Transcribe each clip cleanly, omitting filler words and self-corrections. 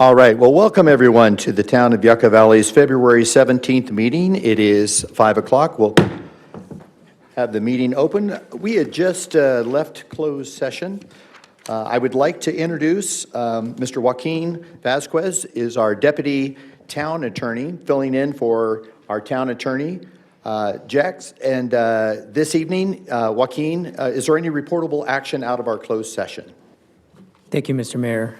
All right, well, welcome everyone to the Town of Yucca Valley's February 17th meeting. It is 5 o'clock. We'll have the meeting open. We had just left closed session. I would like to introduce Mr. Joaquin Vasquez is our Deputy Town Attorney, filling in for our Town Attorney, Jax. And this evening, Joaquin, is there any reportable action out of our closed session? Thank you, Mr. Mayor.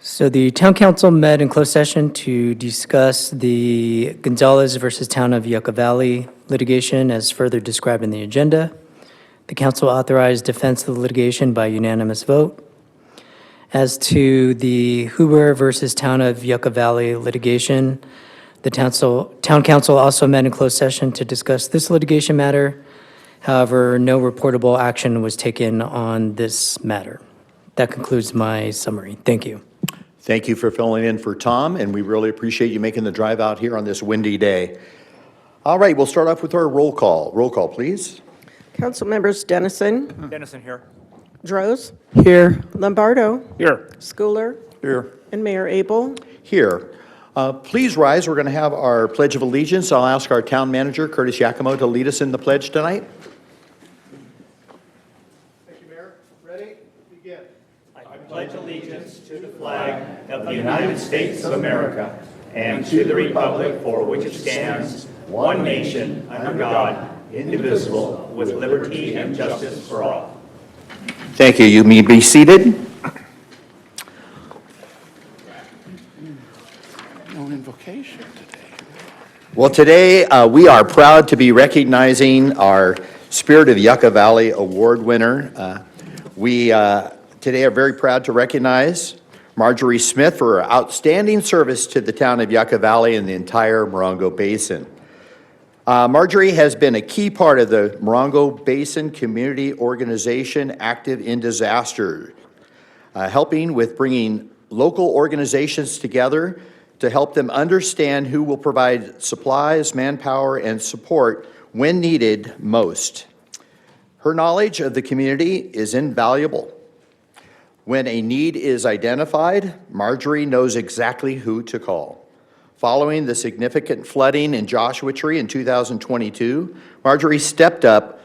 So the Town Council met in closed session to discuss the Gonzalez versus Town of Yucca Valley litigation as further described in the agenda. The council authorized defense of the litigation by unanimous vote. As to the Huber versus Town of Yucca Valley litigation, the Town Council also met in closed session to discuss this litigation matter. However, no reportable action was taken on this matter. That concludes my summary. Thank you. Thank you for filling in for Tom, and we really appreciate you making the drive out here on this windy day. All right, we'll start off with our roll call. Roll call, please. Council members Dennison. Dennison here. Droz. Here. Lombardo. Here. Schooler. Here. And Mayor Abel. Here. Please rise. We're going to have our Pledge of Allegiance. I'll ask our town manager, Curtis Yakimo, to lead us in the pledge tonight. Thank you, Mayor. Ready? Begin. I pledge allegiance to the flag of the United States of America and to the republic for which it stands, one nation, under God, indivisible, with liberty and justice for all. Thank you. You may be seated. No invocation today. Well, today we are proud to be recognizing our Spirit of Yucca Valley Award winner. We today are very proud to recognize Marjorie Smith for her outstanding service to the town of Yucca Valley and the entire Morongo Basin. Marjorie has been a key part of the Morongo Basin Community Organization active in disaster, helping with bringing local organizations together to help them understand who will provide supplies, manpower, and support when needed most. Her knowledge of the community is invaluable. When a need is identified, Marjorie knows exactly who to call. Following the significant flooding in Joshua Tree in 2022, Marjorie stepped up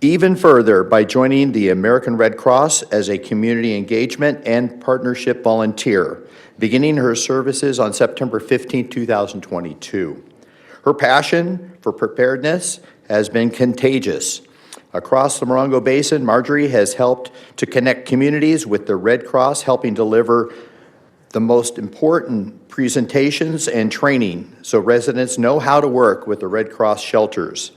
even further by joining the American Red Cross as a community engagement and partnership volunteer, beginning her services on September 15, 2022. Her passion for preparedness has been contagious. Across the Morongo Basin, Marjorie has helped to connect communities with the Red Cross, helping deliver the most important presentations and training so residents know how to work with the Red Cross shelters.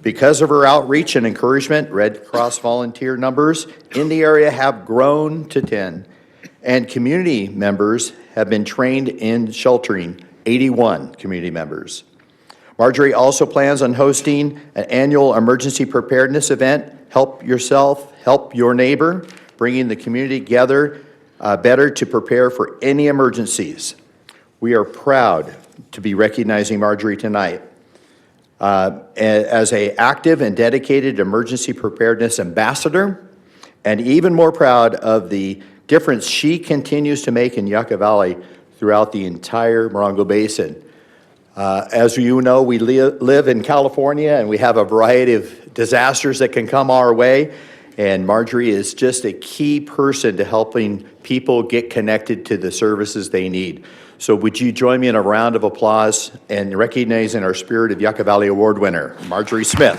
Because of her outreach and encouragement, Red Cross volunteer numbers in the area have grown to 10, and community members have been trained in sheltering, 81 community members. Marjorie also plans on hosting an annual emergency preparedness event, Help Yourself, Help Your Neighbor, bringing the community together better to prepare for any emergencies. We are proud to be recognizing Marjorie tonight as an active and dedicated emergency preparedness ambassador, and even more proud of the difference she continues to make in Yucca Valley throughout the entire Morongo Basin. As you know, we live in California, and we have a variety of disasters that can come our way, and Marjorie is just a key person to helping people get connected to the services they need. So would you join me in a round of applause and recognizing our Spirit of Yucca Valley Award winner, Marjorie Smith.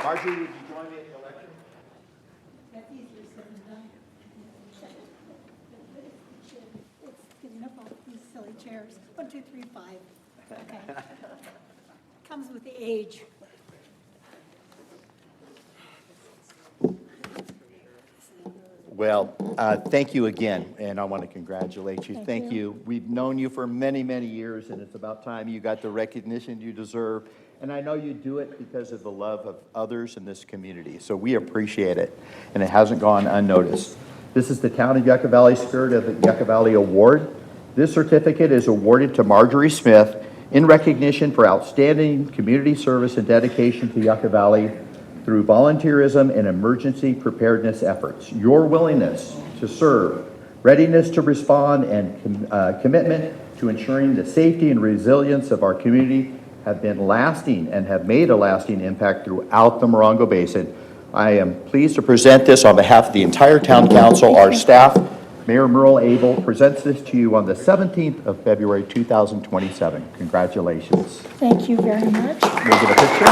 Marjorie, would you join me in the election? That's easier said than done. It's getting up all these silly chairs. 1, 2, 3, 5. Okay. Comes with the age. Well, thank you again, and I want to congratulate you. Thank you. We've known you for many, many years, and it's about time you got the recognition you deserve. And I know you do it because of the love of others in this community. So we appreciate it, and it hasn't gone unnoticed. This is the Town of Yucca Valley Spirit of the Yucca Valley Award. This certificate is awarded to Marjorie Smith in recognition for outstanding community service and dedication to Yucca Valley. through volunteerism and emergency preparedness efforts. Your willingness to serve, readiness to respond, and commitment to ensuring the safety and resilience of our community have been lasting and have made a lasting impact throughout the Morongo Basin. I am pleased to present this on behalf of the entire Town Council. Our staff, Mayor Merle Abel, presents this to you on the 17th of February, 2027. Congratulations. Thank you very much. We'll get a picture.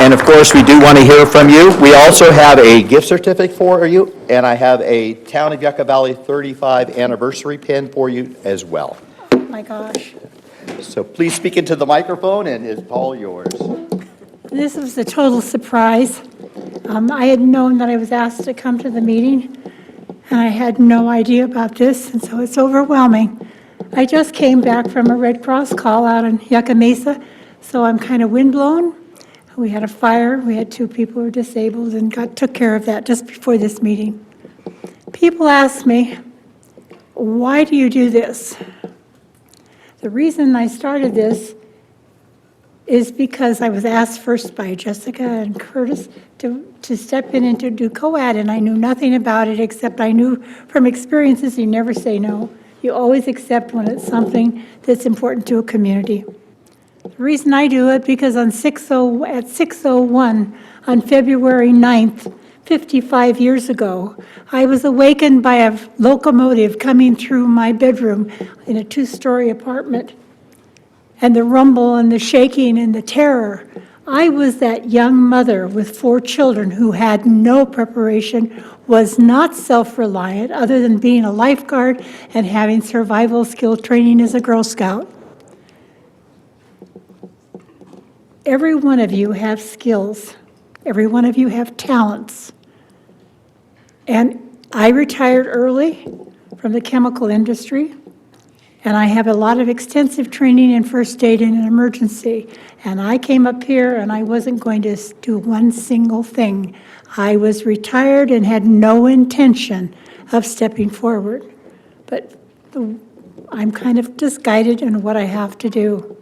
And of course, we do want to hear from you. We also have a gift certificate for you, and I have a Town of Yucca Valley 35 anniversary pin for you as well. Oh, my gosh. So please speak into the microphone, and it's all yours. This was a total surprise. I had known that I was asked to come to the meeting, and I had no idea about this, and so it's overwhelming. I just came back from a Red Cross call out in Yucca Mesa, so I'm kind of windblown. We had a fire, we had 2 people who were disabled, and took care of that just before this meeting. People ask me, why do you do this? The reason I started this is because I was asked first by Jessica and Curtis to step in and to do co-ed, and I knew nothing about it, except I knew from experiences you never say no. You always accept when it's something that's important to a community. The reason I do it, because at 6:01 on February 9th, 55 years ago, I was awakened by a locomotive coming through my bedroom in a 2-story apartment, and the rumble and the shaking and the terror. I was that young mother with 4 children who had no preparation, was not self-reliant other than being a lifeguard and having survival skill training as a Girl Scout. Every one of you have skills. Every one of you have talents. And I retired early from the chemical industry, and I have a lot of extensive training in first aid in an emergency. And I came up here and I wasn't going to do one single thing. I was retired and had no intention of stepping forward. But I'm kind of just guided in what I have to do.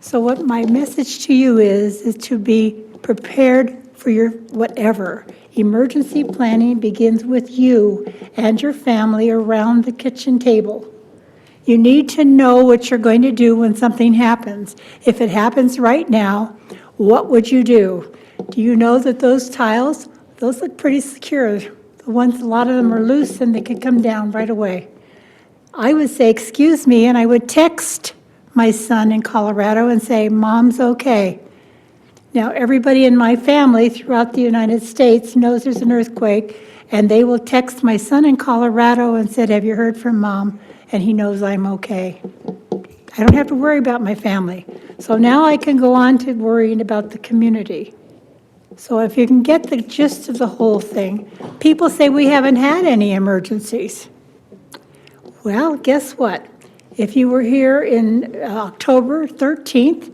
So what my message to you is to be prepared for your whatever. Emergency planning begins with you and your family around the kitchen table. You need to know what you're going to do when something happens. If it happens right now, what would you do? Do you know that those tiles, those look pretty secure. The ones, a lot of them are loose and they could come down right away. I would say, excuse me, and I would text my son in Colorado and say, Mom's okay. Now, everybody in my family throughout the United States knows there's an earthquake, and they will text my son in Colorado and said, have you heard from Mom? And he knows I'm okay. I don't have to worry about my family. So now I can go on to worrying about the community. So if you can get the gist of the whole thing, people say we haven't had any emergencies. Well, guess what? If you were here in October 13th,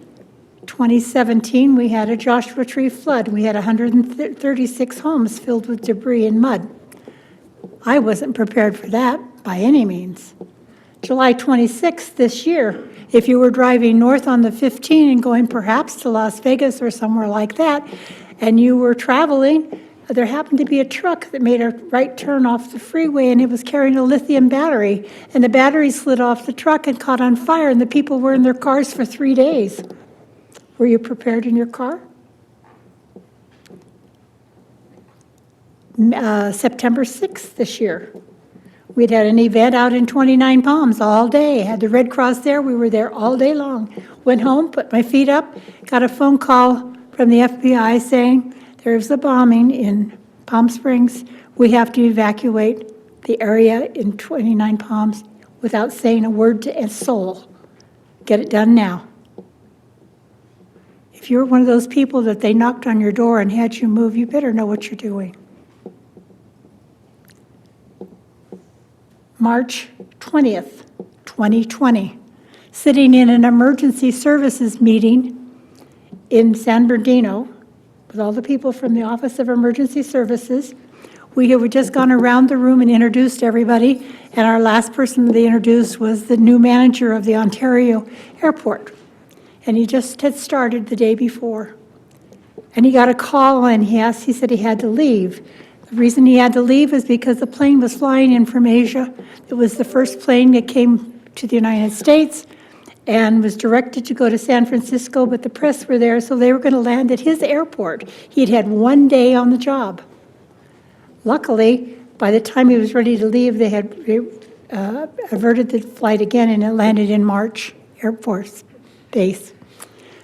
2017, we had a Joshua Tree flood. We had 136 homes filled with debris and mud. I wasn't prepared for that by any means. July 26th this year, if you were driving north on the 15 and going perhaps to Las Vegas or somewhere like that, and you were traveling, there happened to be a truck that made a right turn off the freeway, and it was carrying a lithium battery, and the battery slid off the truck and caught on fire, and the people were in their cars for 3 days. Were you prepared in your car? September 6th this year, we'd had an event out in 29 Palms all day. Had the Red Cross there. We were there all day long. Went home, put my feet up, got a phone call from the FBI saying, there's a bombing in Palm Springs. We have to evacuate the area in 29 Palms without saying a word to a soul. Get it done now. If you're one of those people that they knocked on your door and had you move, you better know what you're doing. March 20th, 2020, sitting in an emergency services meeting in San Bernardino with all the people from the Office of Emergency Services. We had just gone around the room and introduced everybody, and our last person they introduced was the new manager of the Ontario Airport. and he just had started the day before. And he got a call, and he said he had to leave. The reason he had to leave is because the plane was flying in from Asia. It was the first plane that came to the United States and was directed to go to San Francisco, but the press were there, so they were going to land at his airport. He'd had 1 day on the job. Luckily, by the time he was ready to leave, they had averted the flight again, and it landed in March Air Force Base.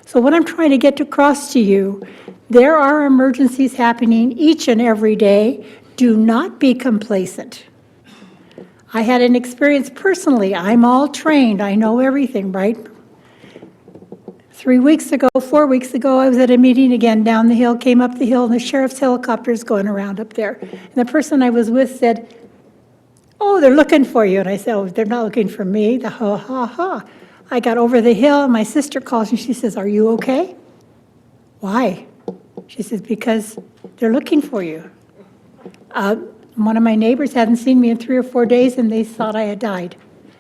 So what I'm trying to get across to you, there are emergencies happening each and every day. Do not be complacent. I had an experience personally. I'm all trained. I know everything, right? 4 weeks ago, I was at a meeting again down the hill, came up the hill, and the sheriff's helicopter is going around up there. And the person I was with said, "Oh, they're looking for you." And I said, "Oh, they're not looking for me." The ha, ha, ha. I got over the hill, and my sister calls me. She says, "Are you okay?" "Why?" She says, "Because they're looking for you." One of my neighbors hadn't seen me in 3 or 4 days, and they thought I had died.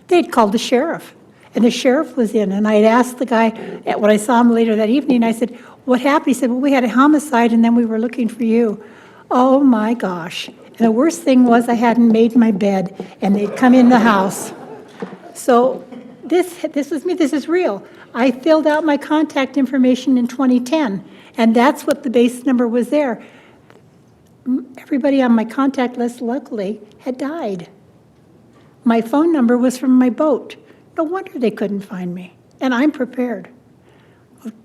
They'd called the sheriff, and the sheriff was in. And I had asked the guy, when I saw him later that evening, I said, "What happened?" He said, "Well, we had a homicide, and then we were looking for you." Oh, my gosh. And the worst thing was I hadn't made my bed, and they'd come in the house. So this was me. This is real. I filled out my contact information in 2010, and that's what the base number was there. Everybody on my contact list locally had died. My phone number was from my boat. No wonder they couldn't find me, and I'm prepared.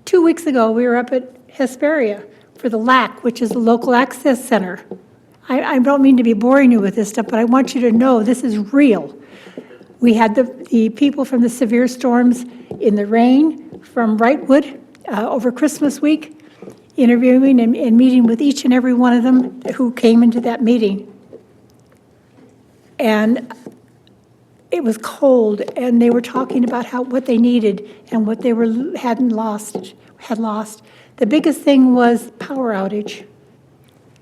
2 weeks ago, we were up at Hesperia for the LAC, which is the Local Access Center. I don't mean to be boring you with this stuff, but I want you to know this is real. We had the people from the severe storms in the rain from Wrightwood over Christmas week, interviewing and meeting with each and every one of them who came into that meeting. And it was cold, and they were talking about what they needed and what they had lost. The biggest thing was power outage.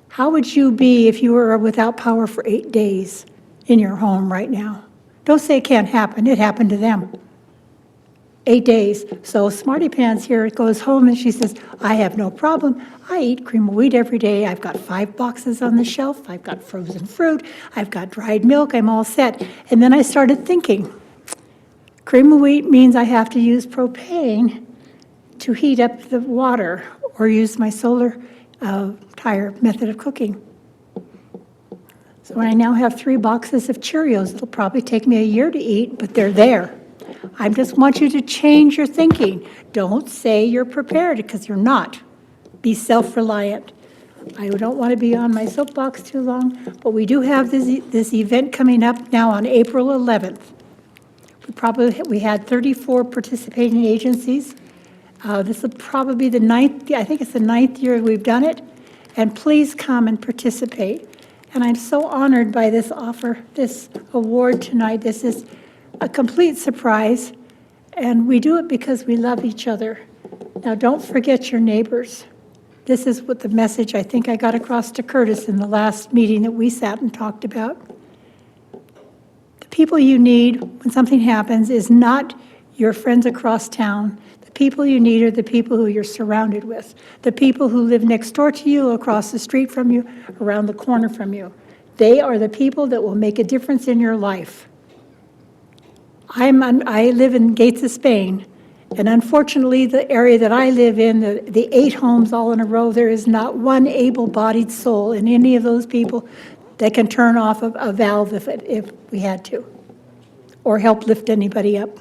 How would you be if you were without power for 8 days in your home right now? Don't say it can't happen. It happened to them. 8 days. So Smarty Pants here goes home and she says, "I have no problem. I eat cream of wheat every day. I've got 5 boxes on the shelf. I've got frozen fruit. I've got dried milk. I'm all set." And then I started thinking, cream of wheat means I have to use propane to heat up the water or use my solar tire method of cooking. So I now have 3 boxes of Cheerios. It'll probably take me a year to eat, but they're there. I just want you to change your thinking. Don't say you're prepared, because you're not. Be self-reliant. I don't want to be on my soapbox too long, but we do have this event coming up now on April 11th. We had 34 participating agencies. This will probably be the 9th, I think it's the 9th year we've done it, and please come and participate. And I'm so honored by this offer, this award tonight. This is a complete surprise, and we do it because we love each other. Now, don't forget your neighbors. This is what the message I think I got across to Curtis in the last meeting that we sat and talked about. The people you need when something happens is not your friends across town. The people you need are the people who you're surrounded with, the people who live next door to you, across the street from you, around the corner from you. They are the people that will make a difference in your life. I live in Gates of Spain, and unfortunately, the area that I live in, the 8 homes all in a row, there is not one able-bodied soul in any of those people that can turn off a valve if we had to, or help lift anybody up.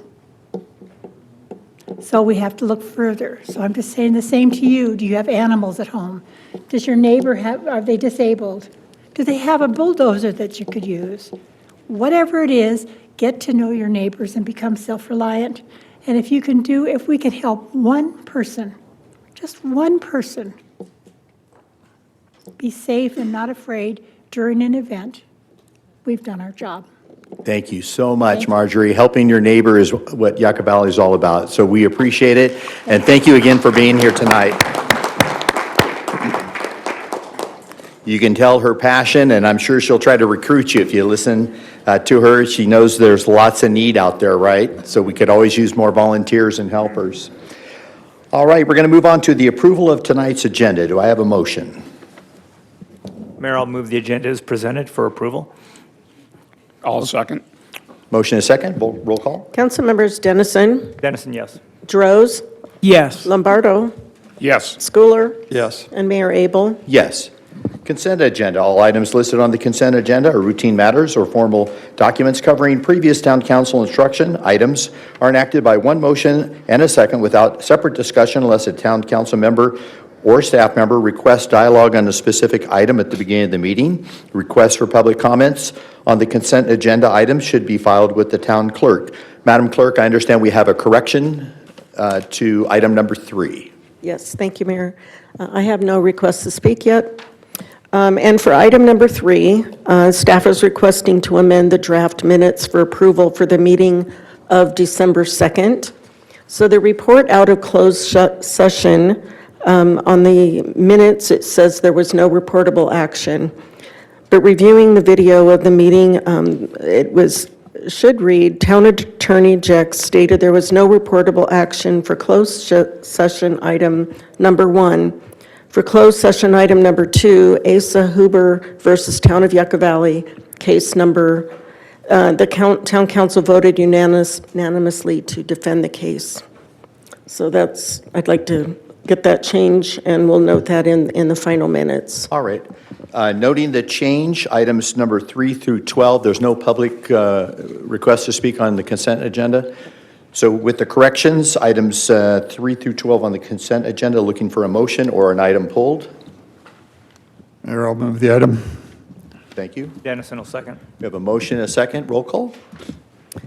So we have to look further. So I'm just saying the same to you. Do you have animals at home? Does your neighbor are they disabled? Do they have a bulldozer that you could use? Whatever it is, get to know your neighbors and become self-reliant. And if we can help one person, just one person, be safe and not afraid during an event, we've done our job. Thank you so much, Marjorie. Helping your neighbor is what Yucca Valley is all about, so we appreciate it. And thank you again for being here tonight. You can tell her passion, and I'm sure she'll try to recruit you if you listen to her. She knows there's lots of need out there, right? So we could always use more volunteers and helpers. All right, we're going to move on to the approval of tonight's agenda. Do I have a motion? Mayor, I'll move the agenda as presented for approval. I'll second. Motion is second. Roll call. Councilmembers Dennison, Dennison, yes. Droz, Yes. Lombardo, Yes. Schooler, Yes. and Mayor Abel. Yes. Consent agenda. All items listed on the consent agenda are routine matters or formal documents covering previous town council instruction. Items are enacted by one motion and a second without separate discussion unless a town council member or staff member requests dialogue on a specific item at the beginning of the meeting. Requests for public comments on the consent agenda items should be filed with the town clerk. Madam Clerk, I understand we have a correction to item number 3. Yes, thank you, Mayor. I have no requests to speak yet. And for item number 3, staff is requesting to amend the draft minutes for approval for the meeting of December 2nd. So the report out of closed session, on the minutes, it says there was no reportable action. But reviewing the video of the meeting, should read, Town Attorney Jex stated there was no reportable action for closed session item number 1. For closed session item number 2, Asa Huber versus Town of Yucca Valley, case number, town council voted unanimously to defend the case. So I'd like to get that change, and we'll note that in the final minutes. All right. Noting the change, items number 3 through 12, there's no public request to speak on the consent agenda. So with the corrections, items 3 through 12 on the consent agenda, looking for a motion or an item pulled. Mayor, I'll move the item. Thank you. Dennison will second. We have a motion and a second. Roll call.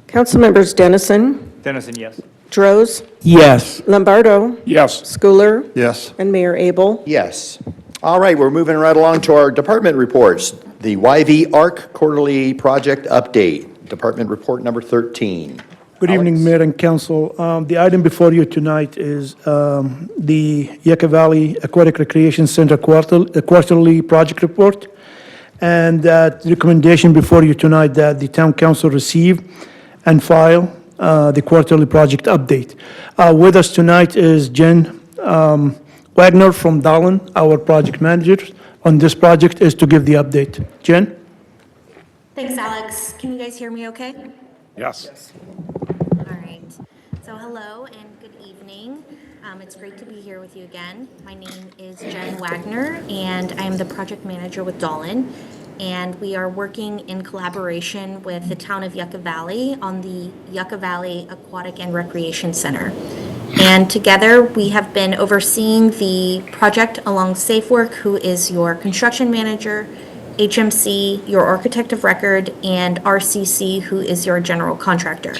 Councilmembers Dennison, Dennison, yes. Droz, Yes. Lombardo, Yes. Schooler, Yes. and Mayor Abel. Yes. All right, we're moving right along to our department reports. The YV ARC Quarterly Project Update, Department Report number 13. Good evening, Alex? Mayor and Council. The item before you tonight is the Yucca Valley Aquatic Recreation Center quarterly project report. And the recommendation before you tonight that the town council receive and file the quarterly project update. With us tonight is Jen Wagner from Dallin, our project manager on this project, is to give the update. Jen? Thanks, Alex. Can you guys hear me okay? Yes. All right. So hello and good evening. It's great to be here with you again. My name is Jen Wagner, and I am the project manager with Dallin. And we are working in collaboration with the town of Yucca Valley on the Yucca Valley Aquatic and Recreation Center. And together, we have been overseeing the project along SafeWork, who is your construction manager, HMC, your architect of record, and RCC, who is your general contractor.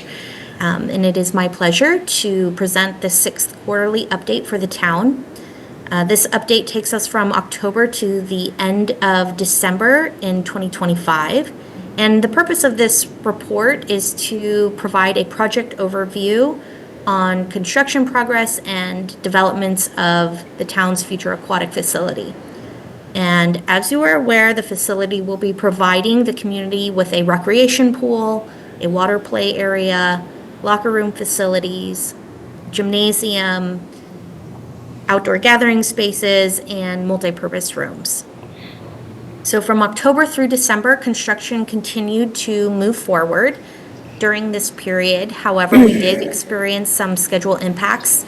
And it is my pleasure to present the 6th quarterly update for the town. This update takes us from October to the end of December in 2025. And the purpose of this report is to provide a project overview on construction progress and developments of the town's future aquatic facility. And as you are aware, the facility will be providing the community with a recreation pool, a water play area, locker room facilities, gymnasium, outdoor gathering spaces, and multi-purpose rooms. So from October through December, construction continued to move forward. During this period, however, we did experience some schedule impacts.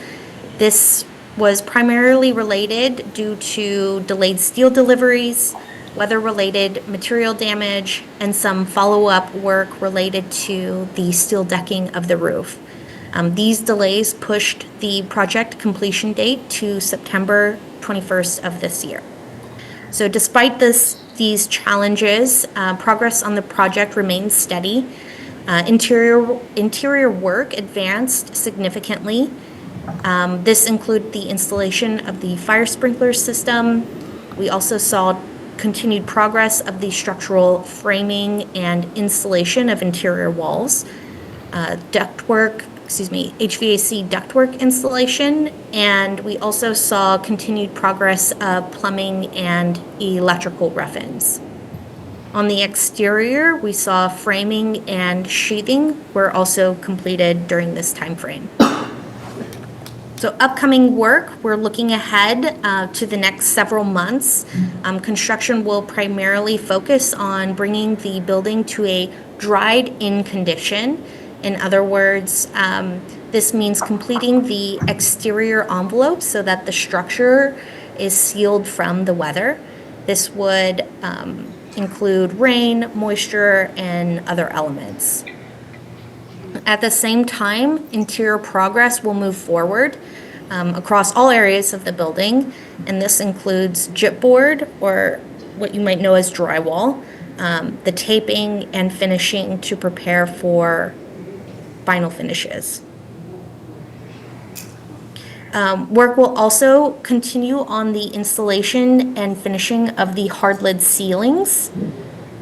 This was primarily related due to delayed steel deliveries, weather-related material damage, and some follow-up work related to the steel decking of the roof. These delays pushed the project completion date to September 21st of this year. So despite these challenges, progress on the project remains steady. Interior work advanced significantly. This included the installation of the fire sprinkler system. We also saw continued progress of the structural framing and installation of interior walls, HVAC ductwork installation, and we also saw continued progress of plumbing and electrical rough-ins. On the exterior, we saw framing and sheathing were also completed during this time frame. So upcoming work, we're looking ahead to the next several months. Construction will primarily focus on bringing the building to a dried-in condition. In other words, this means completing the exterior envelope so that the structure is sealed from the weather. This would include rain, moisture, and other elements. At the same time, interior progress will move forward across all areas of the building, and this includes gypboard, or what you might know as drywall, the taping and finishing to prepare for final finishes. Work will also continue on the installation and finishing of the hard lid ceilings.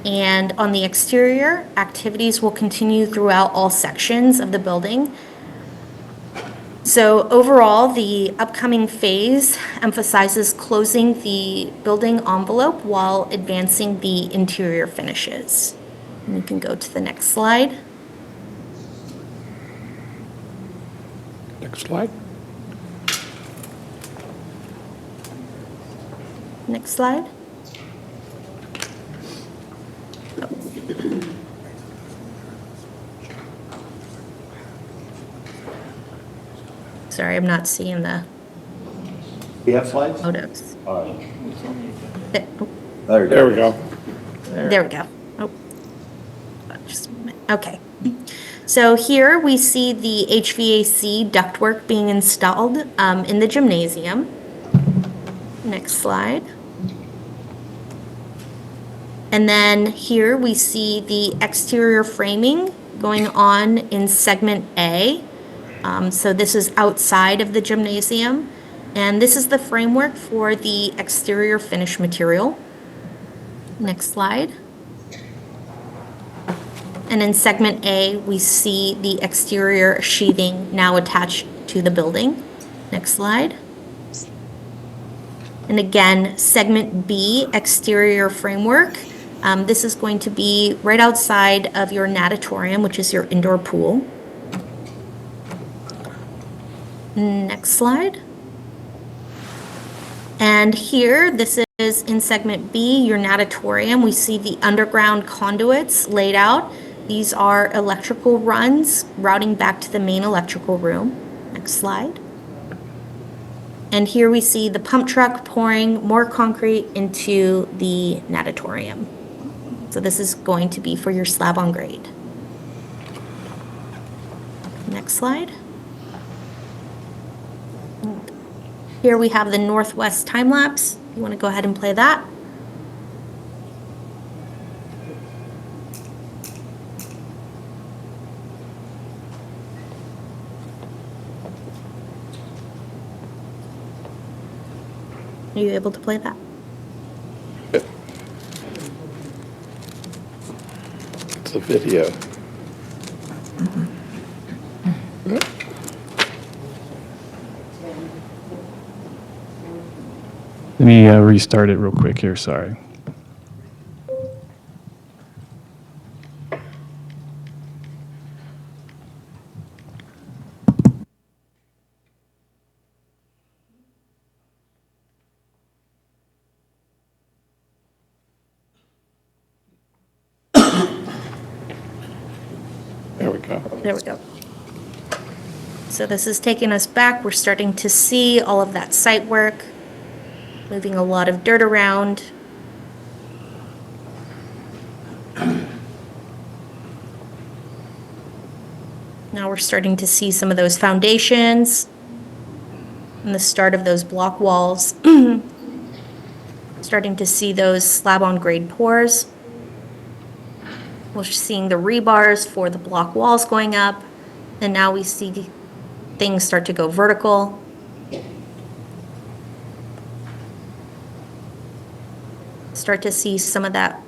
And on the exterior, activities will continue throughout all sections of the building. So overall, the upcoming phase emphasizes closing the building envelope while advancing the interior finishes. And you can go to the next slide. Next slide. Next slide. Sorry, I'm not seeing the We have slides? photos. There we go. There we go. Oh. Just a minute. Okay. So here we see the HVAC ductwork being installed in the gymnasium. Next slide. And then here we see the exterior framing going on in segment A. So this is outside of the gymnasium. And this is the framework for the exterior finish material. Next slide. And in segment A, we see the exterior sheathing now attached to the building. Next slide. And again, segment B, exterior framework. This is going to be right outside of your natatorium, which is your indoor pool. Next slide. And here, this is in segment B, your natatorium. We see the underground conduits laid out. These are electrical runs routing back to the main electrical room. Next slide. And here we see the pump truck pouring more concrete into the natatorium. So this is going to be for your slab on grade. Next slide. Here we have the northwest time lapse. You want to go ahead and play that? Are you able to play that? It's a video. Let me restart it real quick here, sorry. There we go. There we go. So this is taking us back. We're starting to see all of that site work, moving a lot of dirt around. Now we're starting to see some of those foundations and the start of those block walls. Starting to see those slab-on-grade pours. We're seeing the rebars for the block walls going up, and now we see things start to go vertical. Start to see some of that.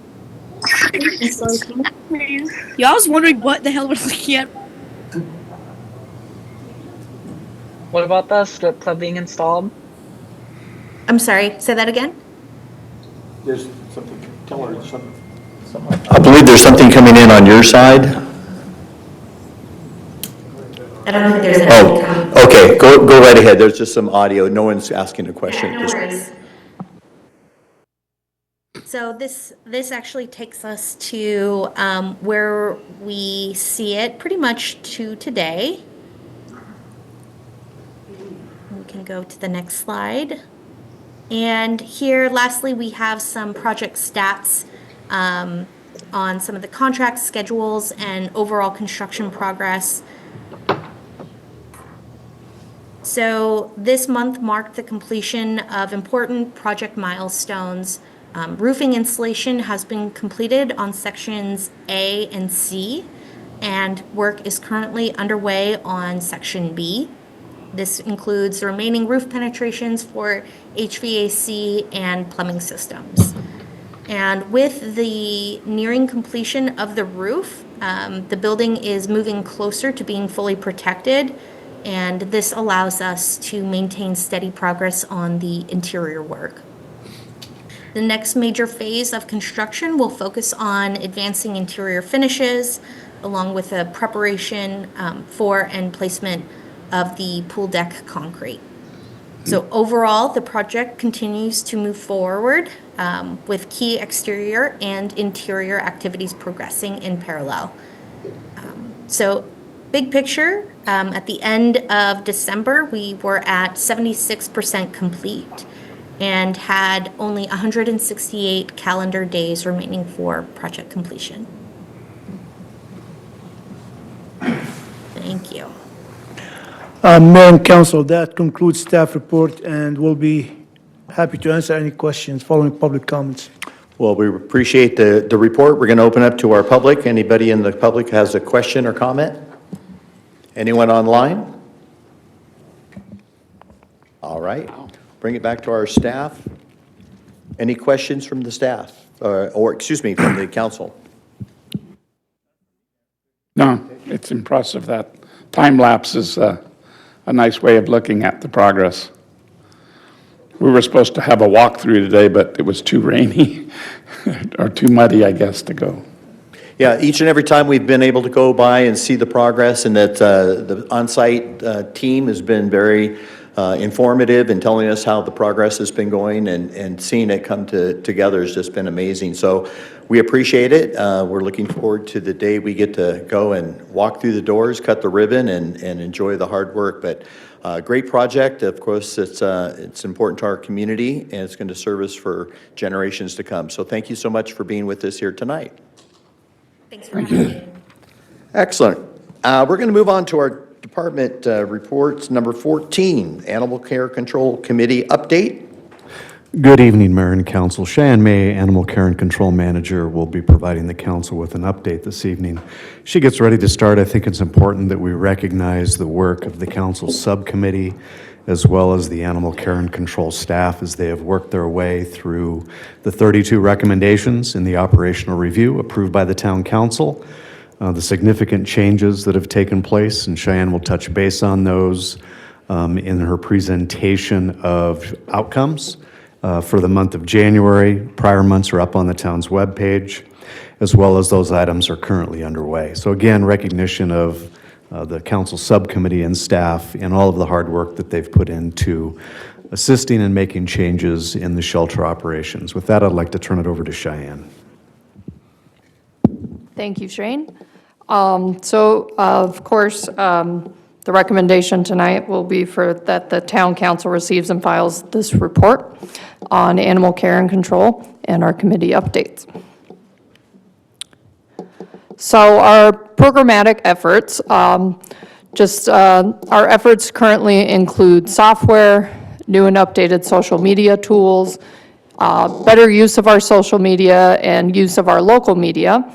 Yeah, I was wondering what the hell we're looking at. What about the strip club being installed? I'm sorry, say that again? There's something, tell her something. I believe there's something coming in on your side. I don't think there's anything coming. Oh, Okay, go right ahead. There's just some audio. No one's asking a question. No Just- worries. So this actually takes us to where we see it pretty much to today. We can go to the next slide. And here, lastly, we have some project stats on some of the contract schedules and overall construction progress. So this month marked the completion of important project milestones. Roofing installation has been completed on sections A and C, and work is currently underway on section B. This includes the remaining roof penetrations for HVAC and plumbing systems. And with the nearing completion of the roof, the building is moving closer to being fully protected, and this allows us to maintain steady progress on the interior work. The next major phase of construction will focus on advancing interior finishes, along with the preparation for and placement of the pool deck concrete. So overall, the project continues to move forward with key exterior and interior activities progressing in parallel. So big picture, at the end of December, we were at 76% complete and had only 168 calendar days remaining for project completion. Thank you. Mayor and Council, that concludes staff report, and we'll be happy to answer any questions following public comments. Well, we appreciate the report. We're going to open up to our public. Anybody in the public has a question or comment? Anyone online? All right. Bring it back to our staff. Any questions from the staff? Or excuse me, from the council? No, it's impressive. That time lapse is a nice way of looking at the progress. We were supposed to have a walkthrough today, but it was too rainy, or too muddy, I guess, to go. Yeah, each and every time we've been able to go by and see the progress, and that the on-site team has been very informative in telling us how the progress has been going, and seeing it come together has just been amazing. So we appreciate it. We're looking forward to the day we get to go and walk through the doors, cut the ribbon, and enjoy the hard work. But great project. Of course, it's important to our community, and it's going to serve us for generations to come. So thank you so much for being with us here tonight. Thanks for having me. Excellent. We're going to move on to our department reports. Number 14, Animal Care Control Committee update. Good evening, Mayor and Council. Cheyenne May, Animal Care and Control Manager, will be providing the council with an update this evening. She gets ready to start. I think it's important that we recognize the work of the council subcommittee as well as the Animal Care and Control staff as they have worked their way through the 32 recommendations in the operational review approved by the town council, the significant changes that have taken place, and Cheyenne will touch base on those in her presentation of outcomes for the month of January. Prior months are up on the town's webpage, as well as those items are currently underway. So again, recognition of the council subcommittee and staff and all of the hard work that they've put into assisting and making changes in the shelter operations. With that, I'd like to turn it over to Cheyenne. Thank you, Shane. Of course, the recommendation tonight will be that the town council receives and files this report on animal care and control and our committee updates. So our programmatic efforts, our efforts currently include software, new and updated social media tools, better use of our social media and use of our local media,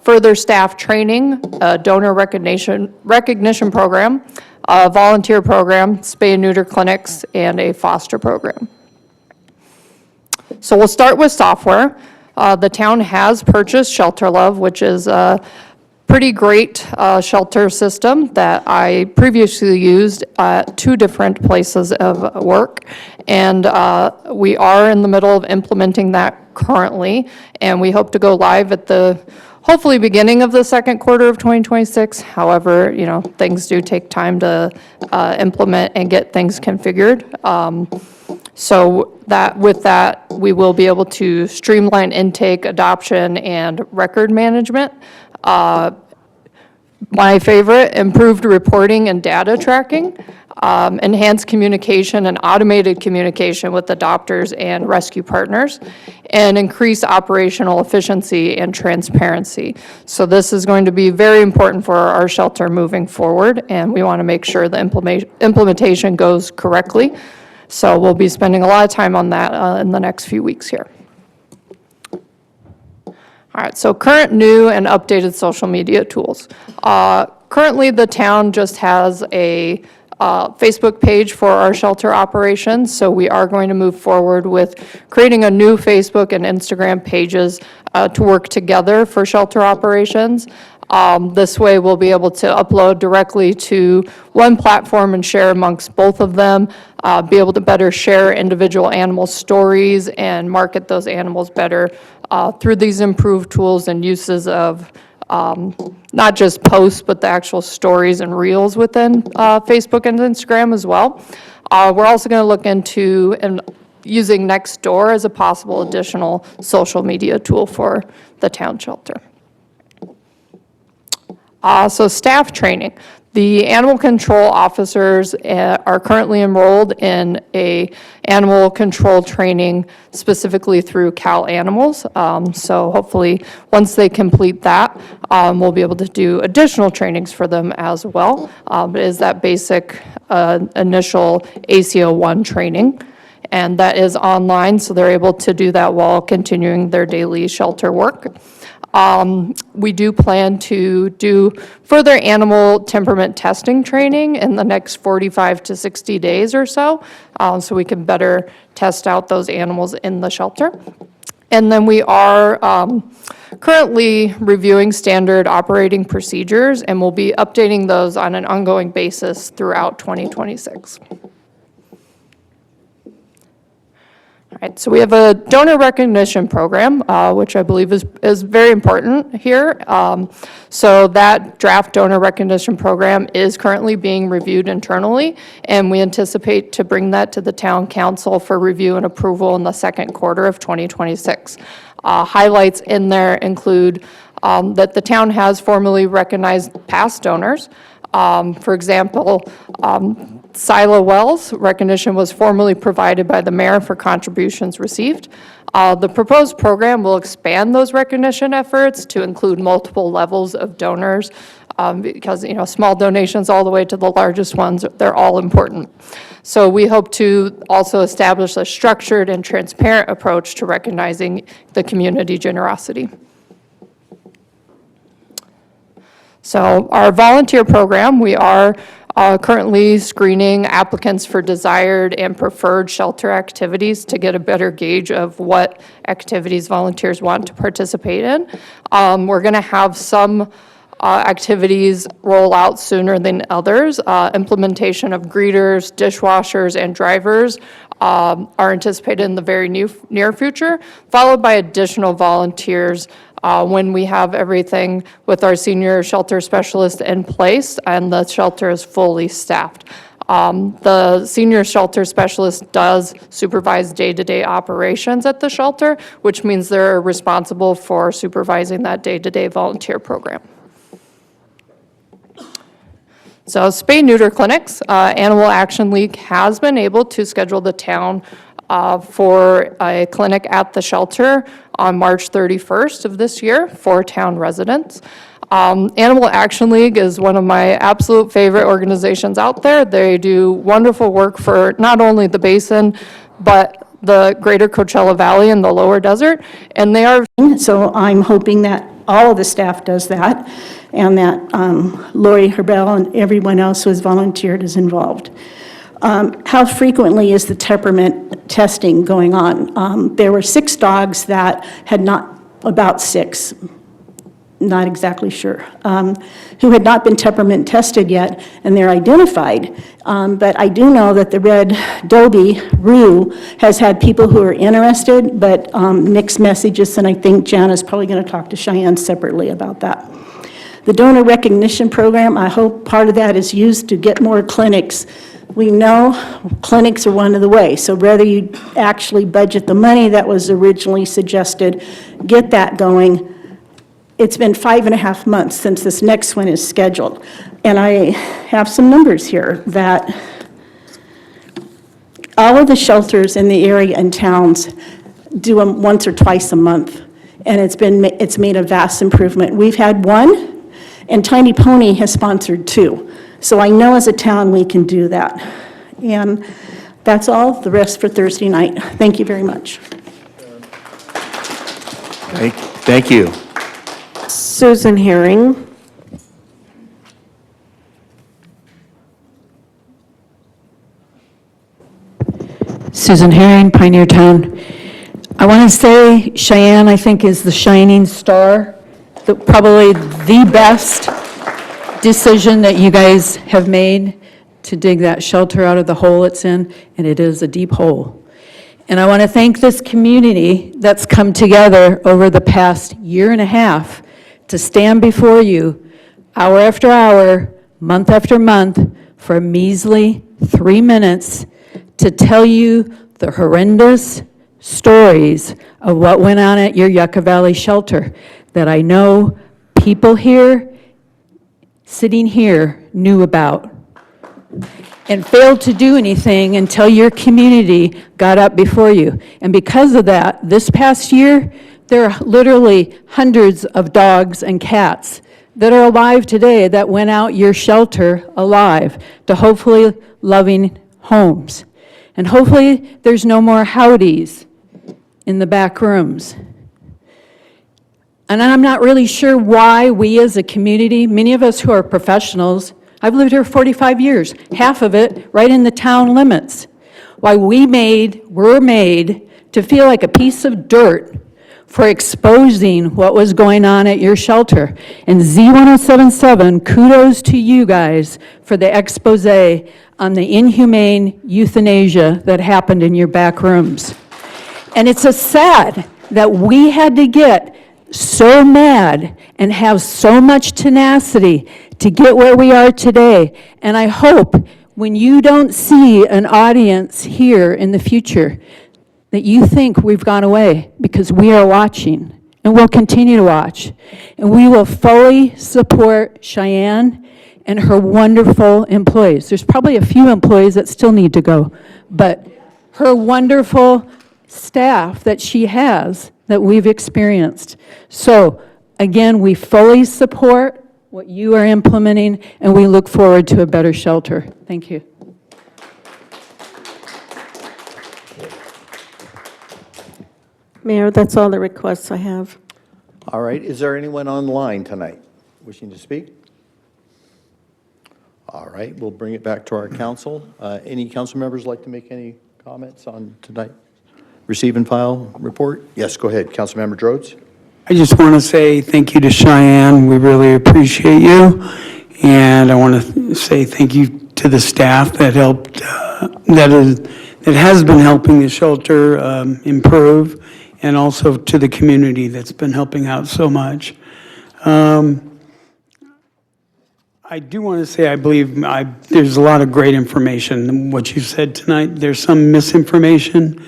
further staff training, donor recognition program, a volunteer program, spay and neuter clinics, and a foster program. So we'll start with software. The town has purchased Shelter Love, which is a pretty great shelter system that I previously used at 2 different places of work. And we are in the middle of implementing that currently, and we hope to go live at the hopefully beginning of the second quarter of 2026. However, things do take time to implement and get things configured. So with that, we will be able to streamline intake, adoption, and record management. My favorite, improved reporting and data tracking, enhanced communication and automated communication with adopters and rescue partners, and increase operational efficiency and transparency. So this is going to be very important for our shelter moving forward, and we want to make sure the implementation goes correctly. So we'll be spending a lot of time on that in the next few weeks here. All right, so current, new, and updated social media tools. Currently, the town just has a Facebook page for our shelter operations, so we are going to move forward with creating a new Facebook and Instagram pages to work together for shelter operations. This way, we'll be able to upload directly to one platform and share amongst both of them, be able to better share individual animal stories and market those animals better through these improved tools and uses of not just posts, but the actual stories and reels within Facebook and Instagram as well. We're also going to look into using Nextdoor as a possible additional social media tool for the town shelter. So staff training. The animal control officers are currently enrolled in a animal control training specifically through Cal Animals. So hopefully, once they complete that, we'll be able to do additional trainings for them as well. It is that basic initial ACO 1 training, and that is online, so they're able to do that while continuing their daily shelter work. We do plan to do further animal temperament testing training in the next 45 to 60 days or so we can better test out those animals in the shelter. And then we are currently reviewing standard operating procedures, and we'll be updating those on an ongoing basis throughout 2026. All right, so we have a donor recognition program, which I believe is very important here. So that draft donor recognition program is currently being reviewed internally, and we anticipate to bring that to the town council for review and approval in the second quarter of 2026. Highlights in there include that the town has formally recognized past donors. For example, Sila Wells recognition was formally provided by the mayor for contributions received. The proposed program will expand those recognition efforts to include multiple levels of donors because, small donations all the way to the largest ones, they're all important. So we hope to also establish a structured and transparent approach to recognizing the community generosity. So our volunteer program, we are currently screening applicants for desired and preferred shelter activities to get a better gauge of what activities volunteers want to participate in. We're going to have some activities roll out sooner than others. Implementation of greeters, dishwashers, and drivers are anticipated in the very near future, followed by additional volunteers when we have everything with our senior shelter specialist in place and the shelter is fully staffed. The senior shelter specialist does supervise day-to-day operations at the shelter, which means they're responsible for supervising that day-to-day volunteer program. So spay-neuter clinics, Animal Action League has been able to schedule the town for a clinic at the shelter on March 31st of this year for town residents. Animal Action League is one of my absolute favorite organizations out there. They do wonderful work for not only the basin, but the greater Coachella Valley and the lower desert, and they are. So I'm hoping that all of the staff does that, and that Lori Herbel and everyone else who has volunteered is involved. How frequently is the temperament testing going on? There were 6 dogs that had not, about 6, not exactly sure, who had not been temperament tested yet, and they're identified. But I do know that the Red Dobie Rue has had people who are interested, but mixed messages, and I think Jan is probably going to talk to Cheyenne separately about that. The donor recognition program, I hope part of that is used to get more clinics. We know clinics are one of the ways, so whether you actually budget the money that was originally suggested, get that going. It's been 5.5 months since this next one is scheduled. And I have some numbers here that all of the shelters in the area and towns do them once or twice a month. And it's made a vast improvement. We've had one, and Tiny Pony has sponsored 2. So I know as a town we can do that. And that's all, the rest for Thursday night. Thank you very much. Thank you. Susan Herring. Susan Herring, Pioneer Town. I want to say Cheyenne, I think, is the shining star, probably the best decision that you guys have made to dig that shelter out of the hole it's in, and it is a deep hole. And I want to thank this community that's come together over the past 1.5 years to stand before you hour after hour, month after month, for a measly 3 minutes to tell you the horrendous stories of what went on at your Yucca Valley shelter that I know people here, sitting here, knew about and failed to do anything until your community got up before you. And because of that, this past year, there are literally hundreds of dogs and cats that are alive today that went out your shelter alive to hopefully loving homes. And hopefully there's no more howdies in the back rooms. And I'm not really sure why we as a community, many of us who are professionals, I've lived here 45 years, half of it right in the town limits, why we're made to feel like a piece of dirt for exposing what was going on at your shelter. And Z1077, kudos to you guys for the expose on the inhumane euthanasia that happened in your back rooms. And it's sad that we had to get so mad and have so much tenacity to get where we are today. And I hope when you don't see an audience here in the future that you think we've gone away, because we are watching and we'll continue to watch. And we will fully support Cheyenne and her wonderful employees. There's probably a few employees that still need to go, but her wonderful staff that she has that we've experienced. So again, we fully support what you are implementing, and we look forward to a better shelter. Thank you. Mayor, that's all the requests I have. All right, is there anyone online tonight wishing to speak? All right, we'll bring it back to our council. Any council members like to make any comments on tonight? Receive and file report? Yes, go ahead, Councilmember Rhodes. I just want to say thank you to Cheyenne. We really appreciate you. And I want to say thank you to the staff that helped, that has been helping the shelter improve, and also to the community that's been helping out so much. I do want to say I believe there's a lot of great information. What you said tonight, there's some misinformation.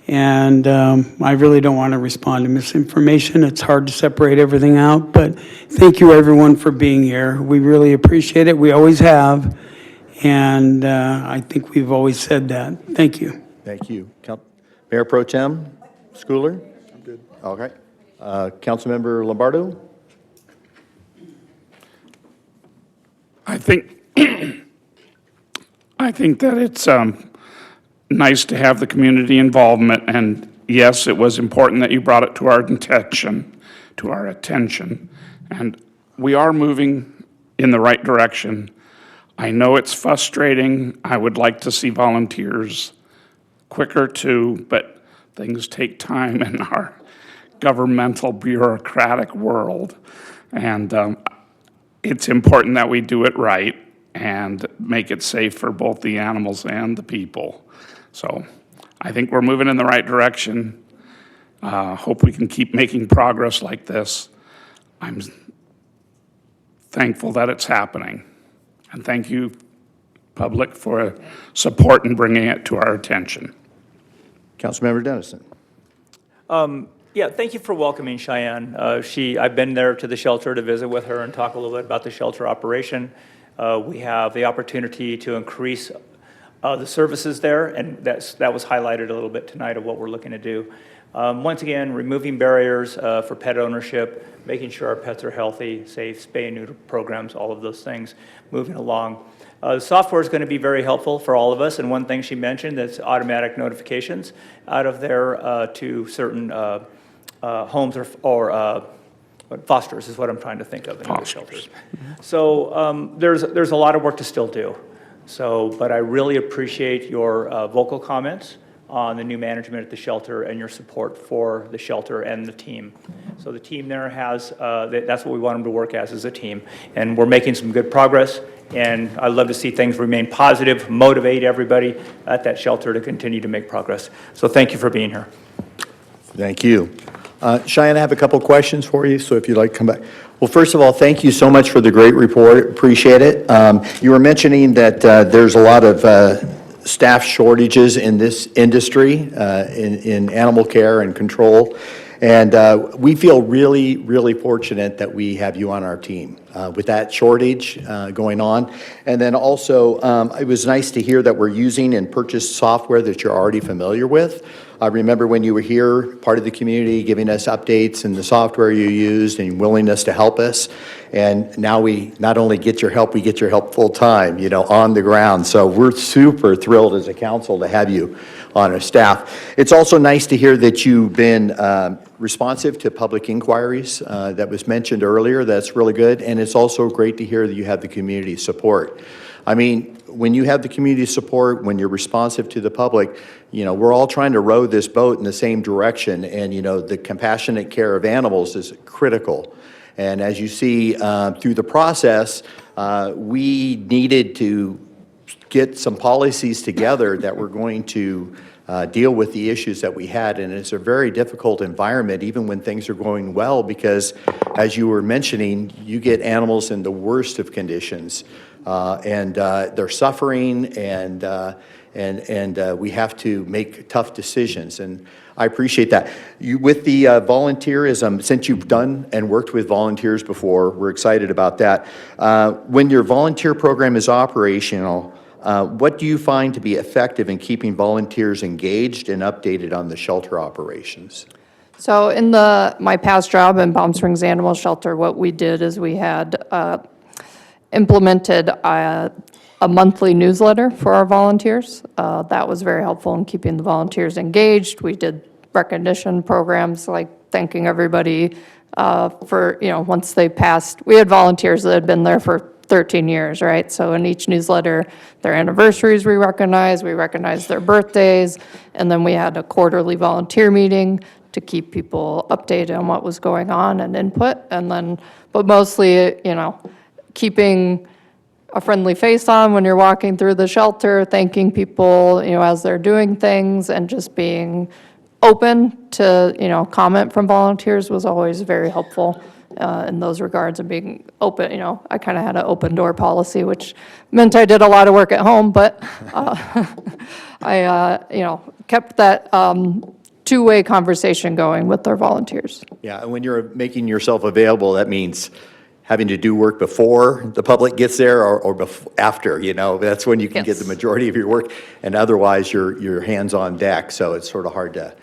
And I really don't want to respond to misinformation. It's hard to separate everything out, but thank you everyone for being here. We really appreciate it. We always have, and I think we've always said that. Thank you. Thank you. Mayor Pro Tem Schooler? I'm good. Okay. Councilmember Lombardo? I think that it's nice to have the community involvement, and yes, it was important that you brought it to our attention, and we are moving in the right direction. I know it's frustrating. I would like to see volunteers quicker too, but things take time in our governmental bureaucratic world. And it's important that we do it right and make it safe for both the animals and the people. So I think we're moving in the right direction. Hope we can keep making progress like this. I'm thankful that it's happening. And thank you, public, for support in bringing it to our attention. Councilmember Dennison. Yeah, thank you for welcoming Cheyenne. I've been there to the shelter to visit with her and talk a little bit about the shelter operation. We have the opportunity to increase the services there, and that was highlighted a little bit tonight of what we're looking to do. Once again, removing barriers for pet ownership, making sure our pets are healthy, safe, spay and neuter programs, all of those things moving along. The software is going to be very helpful for all of us, and one thing she mentioned that's automatic notifications out of there to certain homes or fosters is what I'm trying to think of in the shelters. So there's a lot of work to still do. So, but I really appreciate your vocal comments on the new management at the shelter and your support for the shelter and the team. So the team there has, that's what we want them to work as a team. And we're making some good progress, and I'd love to see things remain positive, motivate everybody at that shelter to continue to make progress. So thank you for being here. Thank you. Cheyenne, I have a couple questions for you, so if you'd like to come back. Well, first of all, thank you so much for the great report. Appreciate it. You were mentioning that there's a lot of staff shortages in this industry, in animal care and control. And we feel really, really fortunate that we have you on our team with that shortage going on. And then also, it was nice to hear that we're using and purchased software that you're already familiar with. I remember when you were here, part of the community, giving us updates and the software you used and willingness to help us. And now we not only get your help, we get your help full time, on the ground. So we're super thrilled as a council to have you on our staff. It's also nice to hear that you've been responsive to public inquiries that was mentioned earlier. That's really good. And it's also great to hear that you have the community support. I mean, when you have the community support, when you're responsive to the public, we're all trying to row this boat in the same direction. And, the compassionate care of animals is critical. And as you see through the process, we needed to get some policies together that were going to deal with the issues that we had. And it's a very difficult environment, even when things are going well, because as you were mentioning, you get animals in the worst of conditions. And they're suffering, and we have to make tough decisions. And I appreciate that. With the volunteerism, since you've done and worked with volunteers before, we're excited about that. When your volunteer program is operational, what do you find to be effective in keeping volunteers engaged and updated on the shelter operations? So in my past job in Palm Springs Animal Shelter, what we did is we had implemented a monthly newsletter for our volunteers. That was very helpful in keeping the volunteers engaged. We did recognition programs like thanking everybody for, once they passed. We had volunteers that had been there for 13 years, right? So in each newsletter, their anniversaries we recognized their birthdays, and then we had a quarterly volunteer meeting to keep people updated on what was going on and input. And then, but mostly, keeping a friendly face on when you're walking through the shelter, thanking people, as they're doing things, and just being open to, comment from volunteers was always very helpful in those regards, and being open. I kind of had an open door policy, which meant I did a lot of work at home, but I, kept that two-way conversation going with their volunteers. Yeah, and when you're making yourself available, that means having to do work before the public gets there or after, that's when you can get the majority of your work, and otherwise you're hands on deck, so it's sort of hard to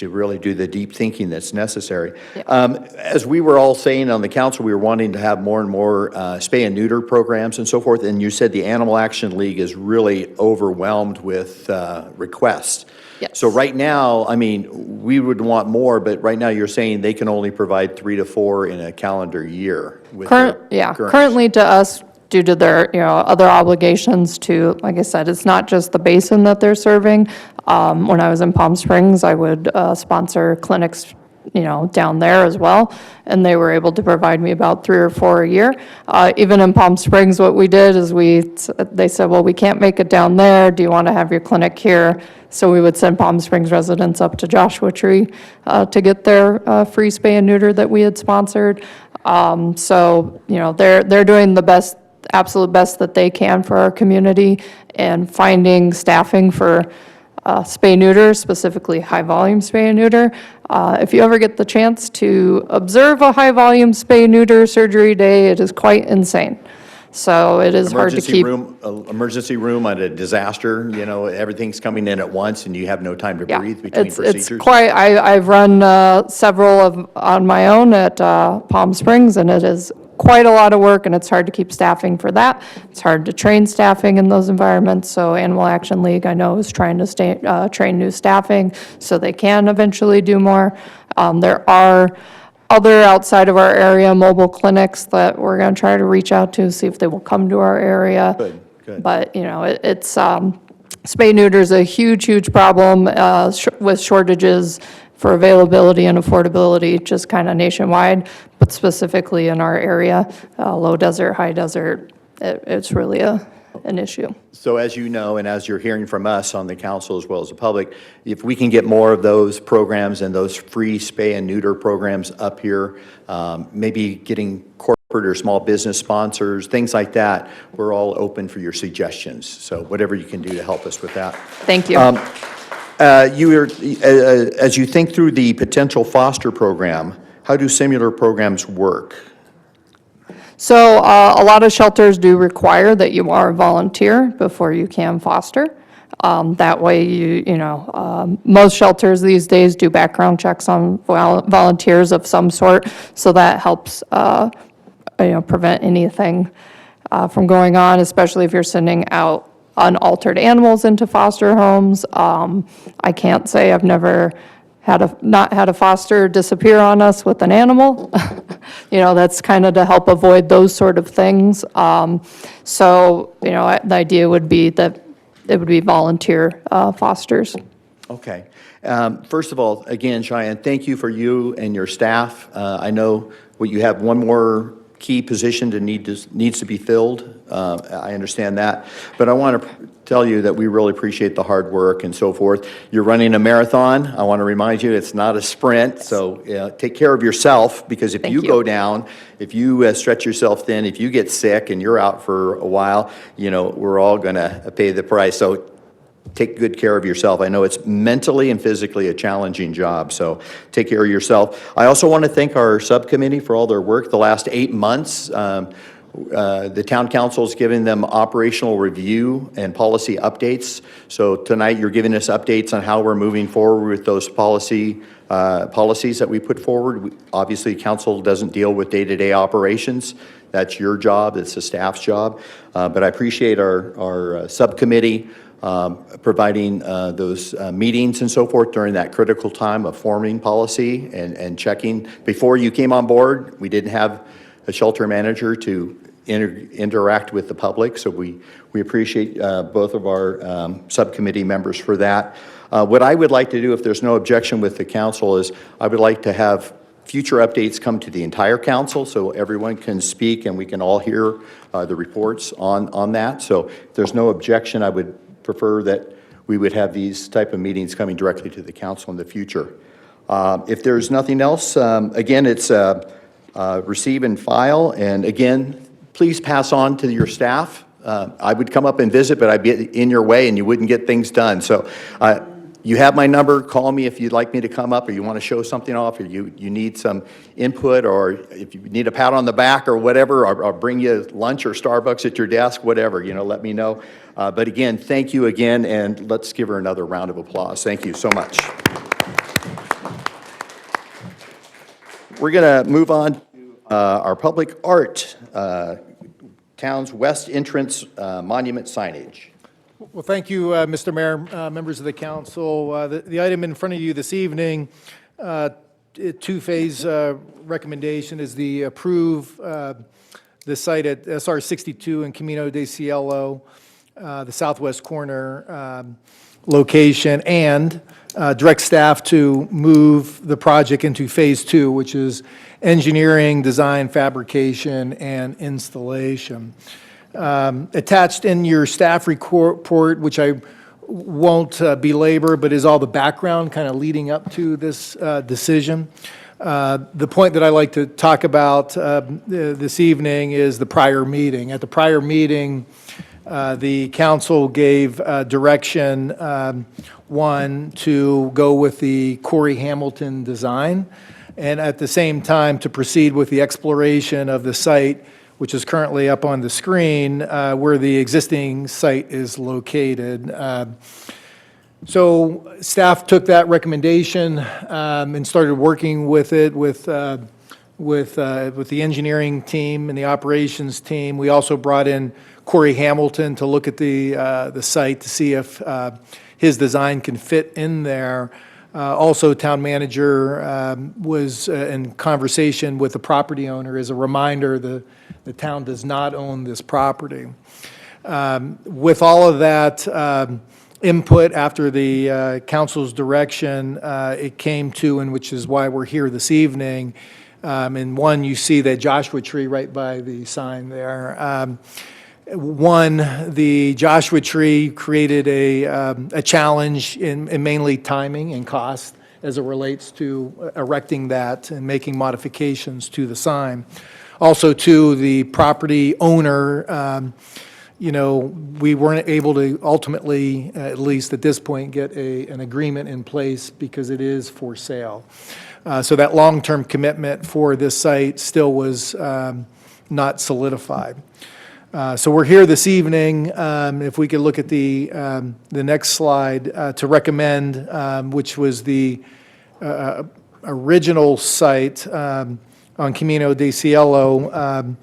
really do the deep thinking that's necessary. As we were all saying on the council, we were wanting to have more and more spay and neuter programs and so forth, and you said the Animal Action League is really overwhelmed with requests. Yes. So right now, we would want more, but right now you're saying they can only provide 3 to 4 in a calendar year. With Currently to us, due to their, other obligations to, like I said, it's not just the basin that they're serving. When I was in Palm Springs, I would sponsor clinics down there as well, and they were able to provide me about 3 or 4 a year. Even in Palm Springs, what we did is they said, well, we can't make it down there. Do you want to have your clinic here? So we would send Palm Springs residents up to Joshua Tree to get their free spay and neuter that we had sponsored. So, they're doing the absolute best that they can for our community, and finding staffing for spay neuter, specifically high volume spay and neuter. If you ever get the chance to observe a high volume spay neuter surgery day, it is quite insane. So it is hard to keep. Emergency room on a disaster, everything's coming in at once and you have no time to breathe between procedures. It's quite, I've run several on my own at Palm Springs, and it is quite a lot of work, and it's hard to keep staffing for that. It's hard to train staffing in those environments. So Animal Action League, I know, is trying to train new staffing so they can eventually do more. There are other outside of our area mobile clinics that we're going to try to reach out to, see if they will come to our area. Good. But, it's spay neuter is a huge problem with shortages for availability and affordability, just kind of nationwide, but specifically in our area, low desert, high desert, it's really an issue. So as you know, and as you're hearing from us on the council as well as the public, if we can get more of those programs and those free spay and neuter programs up here, maybe getting corporate or small business sponsors, things like that, we're all open for your suggestions. So whatever you can do to help us with that. Thank you. As you think through the potential foster program, how do similar programs work? So a lot of shelters do require that you are a volunteer before you can foster. That way, most shelters these days do background checks on volunteers of some sort, so that helps prevent anything from going on, especially if you're sending out unaltered animals into foster homes. I can't say I've never not had a foster disappear on us with an animal. That's kind of to help avoid those sort of things. So, the idea would be that it would be volunteer fosters. Okay. First of all, again, Cheyenne, thank you for you and your staff. I know you have one more key position needs to be filled. I understand that. But I want to tell you that we really appreciate the hard work and so forth. You're running a marathon. I want to remind you it's not a sprint. So take care of yourself, because if you go down, if you stretch yourself thin, if you get sick and you're out for a while, we're all going to pay the price. So take good care of yourself. I know it's mentally and physically a challenging job, so take care of yourself. I also want to thank our subcommittee for all their work the last 8 months. The town council's giving them operational review and policy updates. So tonight you're giving us updates on how we're moving forward with those policies that we put forward. Obviously, council doesn't deal with day-to-day operations. That's your job. It's the staff's job. But I appreciate our subcommittee providing those meetings and so forth during that critical time of forming policy and checking. Before you came on board, we didn't have a shelter manager to interact with the public, so we appreciate both of our subcommittee members for that. What I would like to do, if there's no objection with the council, is I would like to have future updates come to the entire council so everyone can speak and we can all hear the reports on that. So if there's no objection, I would prefer that we would have these type of meetings coming directly to the council in the future. If there's nothing else, again, it's receive and file, and again, please pass on to your staff. I would come up and visit, but I'd be in your way and you wouldn't get things done. So you have my number. Call me if you'd like me to come up, or you want to show something off, or you need some input, or if you need a pat on the back or whatever, or I'll bring you lunch or Starbucks at your desk, whatever, let me know. But again, thank you again, and let's give her another round of applause. Thank you so much. We're going to move on to our public art, town's west entrance monument signage. Well, thank you, Mr. Mayor, members of the council. The item in front of you this evening, two-phase recommendation, is the approve the site at SR 62 in Camino de Cielo, the southwest corner location, and direct staff to move the project into Phase 2, which is engineering, design, fabrication, and installation. Attached in your staff report, which I won't belabor, but is all the background kind of leading up to this decision. The point that I like to talk about this evening is the prior meeting. At the prior meeting, the council gave direction, one, to go with the Corey Hamilton design, and at the same time to proceed with the exploration of the site, which is currently up on the screen, where the existing site is located. So staff took that recommendation and started working with it with the engineering team and the operations team. We also brought in Corey Hamilton to look at the site to see if his design can fit in there. Also, town manager was in conversation with the property owner. As a reminder, the town does not own this property. With all of that input after the council's direction, it came to, and which is why we're here this evening, and one, you see that Joshua tree right by the sign there. One, the Joshua tree created a challenge in mainly timing and cost as it relates to erecting that and making modifications to the sign. Also, to the property owner, we weren't able to ultimately, at least at this point, get an agreement in place because it is for sale. So that long-term commitment for this site still was not solidified. So we're here this evening, if we could look at the next slide, to recommend, which was the original site on Camino de Cielo,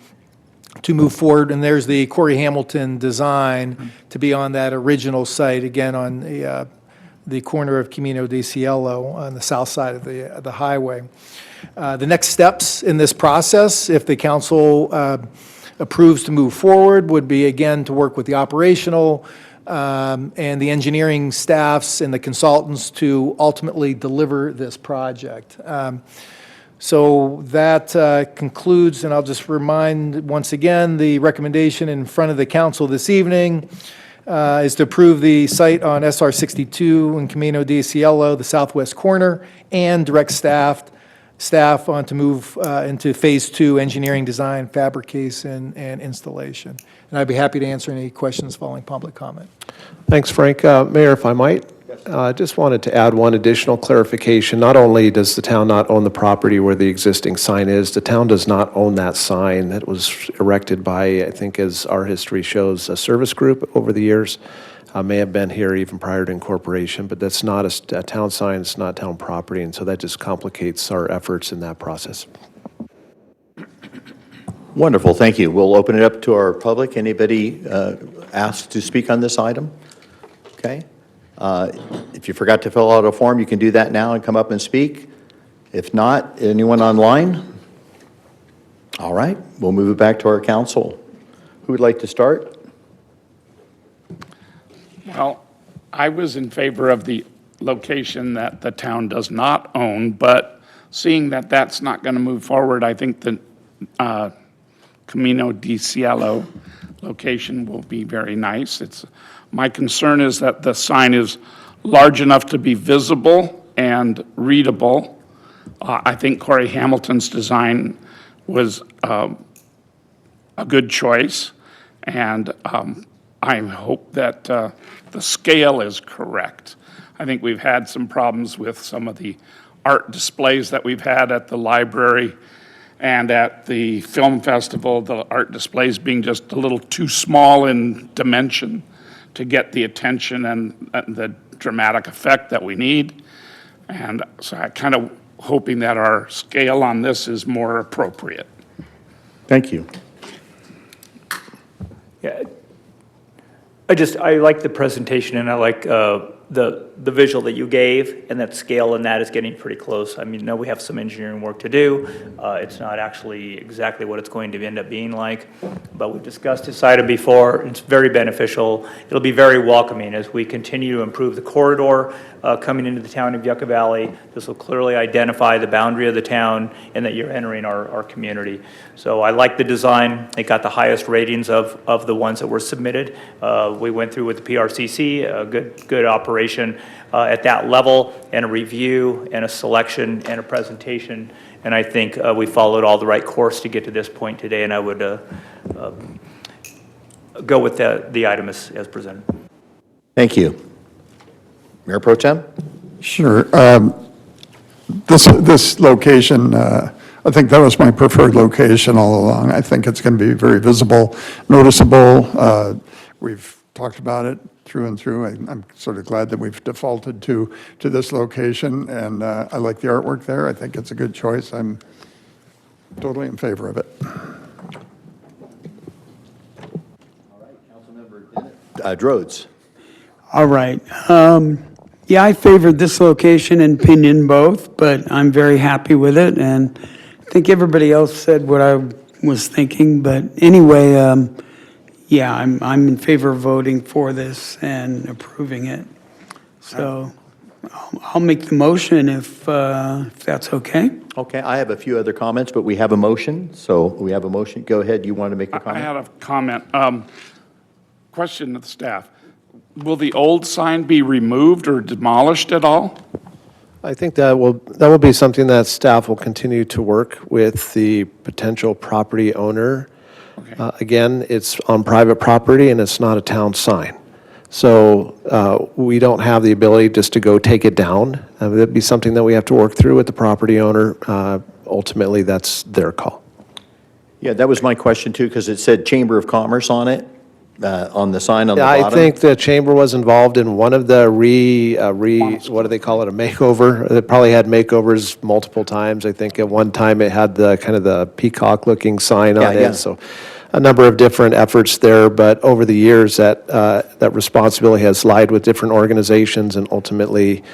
to move forward, and there's the Corey Hamilton design to be on that original site, again, on the corner of Camino de Cielo on the south side of the highway. The next steps in this process, if the council approves to move forward, would be, again, to work with the operational and the engineering staffs and the consultants to ultimately deliver this project. So that concludes, and I'll just remind once again, the recommendation in front of the council this evening is to approve the site on SR 62 in Camino de Cielo, the southwest corner, and direct staff on to move into Phase 2, engineering, design, fabrication, and installation. And I'd be happy to answer any questions following public comment. Thanks, Frank. Mayor, if I might, just wanted to add one additional clarification. Not only does the town not own the property where the existing sign is, the town does not own that sign. It was erected by, I think, as our history shows, a service group over the years. May have been here even prior to incorporation, but that's not a town sign, it's not town property, and so that just complicates our efforts in that process. Wonderful, thank you. We'll open it up to our public. Anybody asked to speak on this item? Okay. If you forgot to fill out a form, you can do that now and come up and speak. If not, anyone online? All right, we'll move it back to our council. Who would like to start? Well, I was in favor of the location that the town does not own, but seeing that that's not going to move forward, I think the Camino de Cielo location will be very nice. My concern is that the sign is large enough to be visible and readable. I think Corey Hamilton's design was a good choice, and I hope that the scale is correct. I think we've had some problems with some of the art displays that we've had at the library and at the film festival, the art displays being just a little too small in dimension to get the attention and the dramatic effect that we need. And so I'm kind of hoping that our scale on this is more appropriate. Thank you. Yeah, I like the presentation, and I like the visual that you gave, and that scale and that is getting pretty close. I mean, no, we have some engineering work to do. It's not actually exactly what it's going to end up being like, but we've discussed this item before. It's very beneficial. It'll be very welcoming as we continue to improve the corridor coming into the town of Yucca Valley. This will clearly identify the boundary of the town and that you're entering our community. So I like the design. It got the highest ratings of the ones that were submitted. We went through with the PRCC, a good operation at that level, and a review and a selection and a presentation. And I think we followed all the right course to get to this point today, and I would go with the item as presented. Thank you. Mayor Pro Tem? Sure. This location, I think that was my preferred location all along. I think it's going to be very visible, noticeable. We've talked about it through and through. I'm sort of glad that we've defaulted to this location, and I like the artwork there. I think it's a good choice. I'm totally in favor of it. Drodes. All right. Yeah, I favored this location and Pinion both, but I'm very happy with it, and I think everybody else said what I was thinking. But anyway, yeah, I'm in favor of voting for this and approving it. So I'll make the motion if that's okay. Okay, I have a few other comments, but we have a motion, so we have a motion. Go ahead, you want to make a I comment? had a comment. Question to the staff. Will the old sign be removed or demolished at all? I think that will be something that staff will continue to work with the potential property owner. Again, it's on private property and it's not a town sign. So we don't have the ability just to go take it down. That'd be something that we have to work through with the property owner. Ultimately, that's their call. Yeah, that was my question too, because it said Chamber of Commerce on it, on the sign on the Yeah, bottom. I think the chamber was involved in one of the what do they call it, a makeover? It probably had makeovers multiple times. I think at one time it had the kind of the peacock-looking sign on Yeah. it. So a number of different efforts there, but over the years that responsibility has lied with different organizations, and ultimately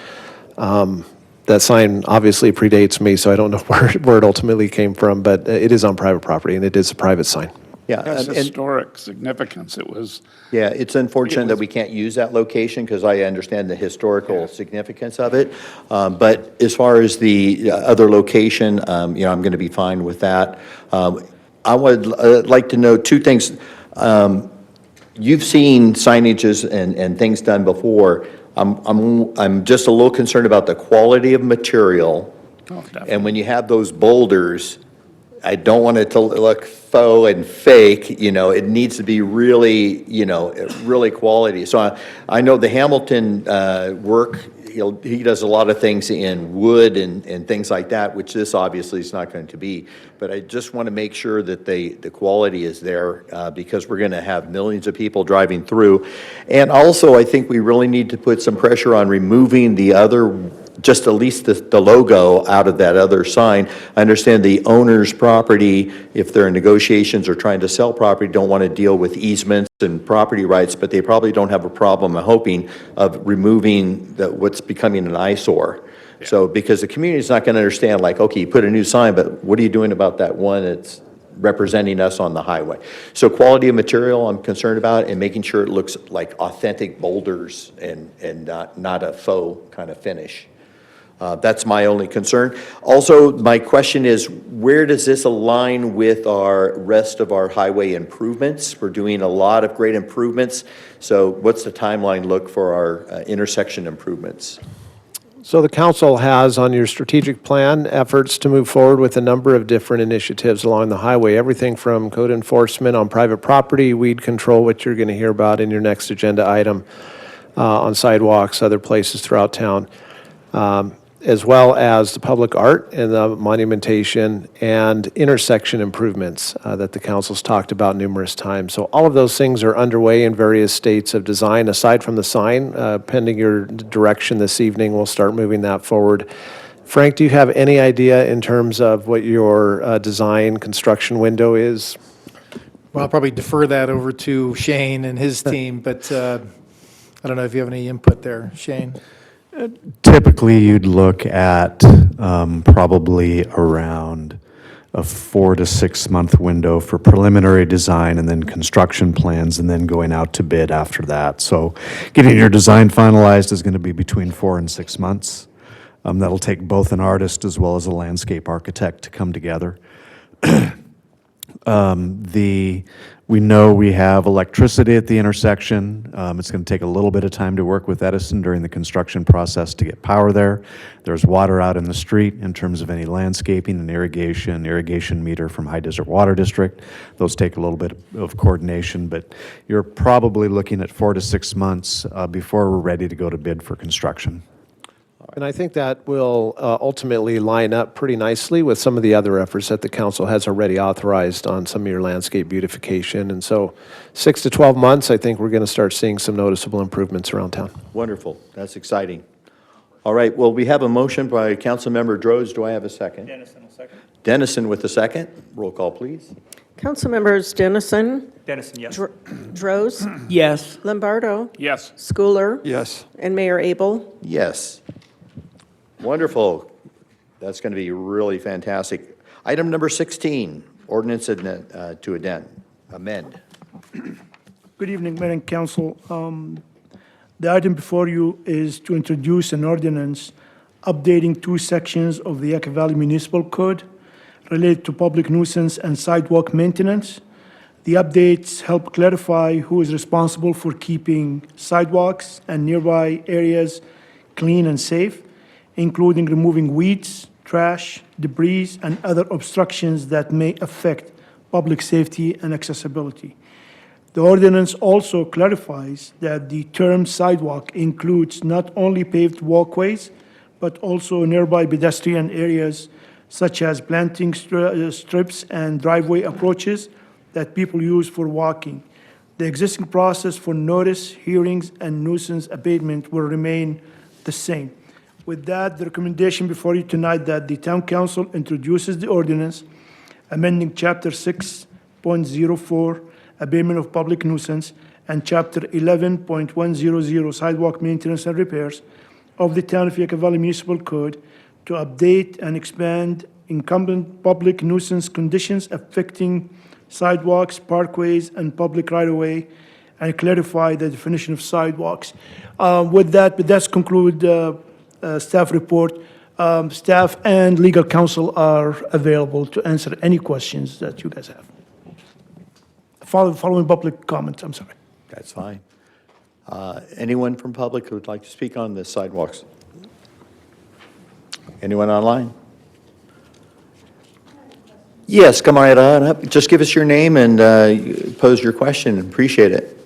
that sign obviously predates me, so I don't know where it ultimately came from, but it is on private property and it is a private sign. Yeah, It has and- historic significance. It was, Yeah, it's unfortunate that we can't use that location because I understand the historical significance of it. But as far as the other location, I'm going to be fine with that. I would like to know two things. You've seen signages and things done before. I'm just a little concerned about the quality of material. And when you have those boulders, I don't want it to look faux and fake, it needs to be really, really quality. So I know the Hamilton work, he does a lot of things in wood and things like that, which this obviously is not going to be. But I just want to make sure that the quality is there because we're going to have millions of people driving through. And also, I think we really need to put some pressure on removing the other, just at least the logo out of that other sign. I understand the owner's property, if they're in negotiations or trying to sell property, don't want to deal with easements and property rights, but they probably don't have a problem, I'm hoping, of removing what's becoming an eyesore. Yeah. So, because the community is not going to understand, like, okay, you put a new sign, but what are you doing about that one that's representing us on the highway? So quality of material I'm concerned about, and making sure it looks like authentic boulders and not a faux kind of finish. That's my only concern. Also, my question is, where does this align with our rest of our highway improvements? We're doing a lot of great improvements. So what's the timeline look for our intersection improvements? So the council has on your strategic plan efforts to move forward with a number of different initiatives along the highway, everything from code enforcement on private property, weed control, which you're going to hear about in your next agenda item, on sidewalks, other places throughout town, as well as the public art and the monumentation and intersection improvements that the council's talked about numerous times. So all of those things are underway in various states of design. Aside from the sign, pending your direction this evening, we'll start moving that forward. Frank, do you have any idea in terms of what your design construction window is? Well, I'll probably defer that over to Shane and his team, but I don't know if you have any input there, Shane. Typically, you'd look at probably around a 4 to 6 month window for preliminary design and then construction plans and then going out to bid after that. So getting your design finalized is going to be between 4 and 6 months. That'll take both an artist as well as a landscape architect to come together. We know we have electricity at the intersection. It's going to take a little bit of time to work with Edison during the construction process to get power there. There's water out in the street in terms of any landscaping and irrigation meter from High Desert Water District. Those take a little bit of coordination, but you're probably looking at 4 to 6 months before we're ready to go to bid for construction. And I think that will ultimately line up pretty nicely with some of the other efforts that the council has already authorized on some of your landscape beautification. And so 6 to 12 months, I think we're going to start seeing some noticeable improvements around town. Wonderful. That's exciting. All right, well, we have a motion by Councilmember Droz. Do I have a second? Dennison will second. Dennison with the second. Roll call, please. Councilmembers Dennison. Dennison, yes. Droz. Yes. Lombardo. Yes. Schooler. Yes. And Mayor Abel. Yes. Wonderful. That's going to be really fantastic. Item number 16, ordinance to amend. Good evening, Mayor and Council. The item before you is to introduce an ordinance updating 2 sections of the Yucca Valley Municipal Code related to public nuisance and sidewalk maintenance. The updates help clarify who is responsible for keeping sidewalks and nearby areas clean and safe, including removing weeds, trash, debris, and other obstructions that may affect public safety and accessibility. The ordinance also clarifies that the term sidewalk includes not only paved walkways, but also nearby pedestrian areas such as planting strips and driveway approaches that people use for walking. The existing process for notice, hearings, and nuisance abatement will remain the same. With that, the recommendation before you tonight that the Town Council introduces the ordinance amending Chapter 6.04, abatement of public nuisance, and Chapter 11.100, sidewalk maintenance and repairs of the Town of Yucca Valley Municipal Code to update and expand incumbent public nuisance conditions affecting sidewalks, parkways, and public right-of-way, and clarify the definition of sidewalks. With that, but that's conclude staff report. Staff and legal counsel are available to answer any questions that you guys have. Following public comments, I'm sorry. That's fine. Anyone from public who would like to speak on the sidewalks? Anyone online? Yes, come right on up. Just give us your name and pose your question. Appreciate it.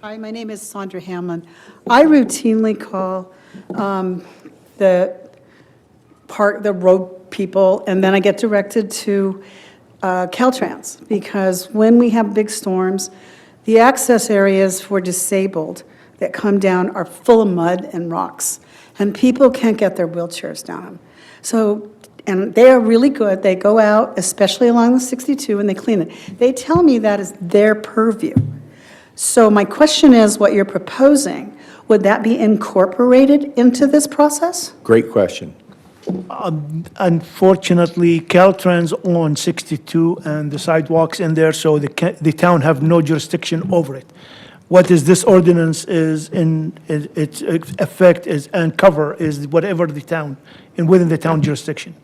Hi, my name is Sandra Hamlin. I routinely call the road people, and then I get directed to Caltrans, because when we have big storms, the access areas for disabled that come down are full of mud and rocks, and people can't get their wheelchairs down them. So, and they are really good. They go out, especially along the 62, and they clean it. They tell me that is their purview. So my question is, what you're proposing, would that be incorporated into this process? Great question. Unfortunately, Caltrans owns 62 and the sidewalks in there, so the town have no jurisdiction over it. What is this ordinance is in its effect is and cover is whatever the town, and within the town jurisdiction,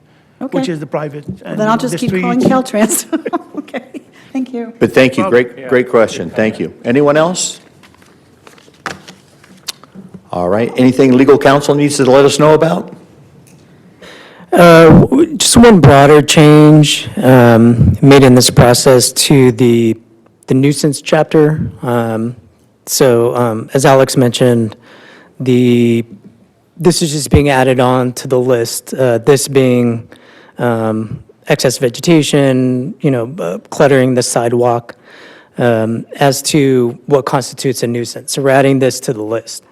Okay. which is the private. Then I'll just keep calling Caltrans. Okay, thank you. But thank you. Great question. Thank you. Anyone else? All right. Anything legal counsel needs to let us know about? Just one broader change made in this process to the nuisance chapter. As Alex mentioned, this is just being added on to the list. This being excess vegetation, cluttering the sidewalk, as to what constitutes a nuisance. So we're adding this to the list.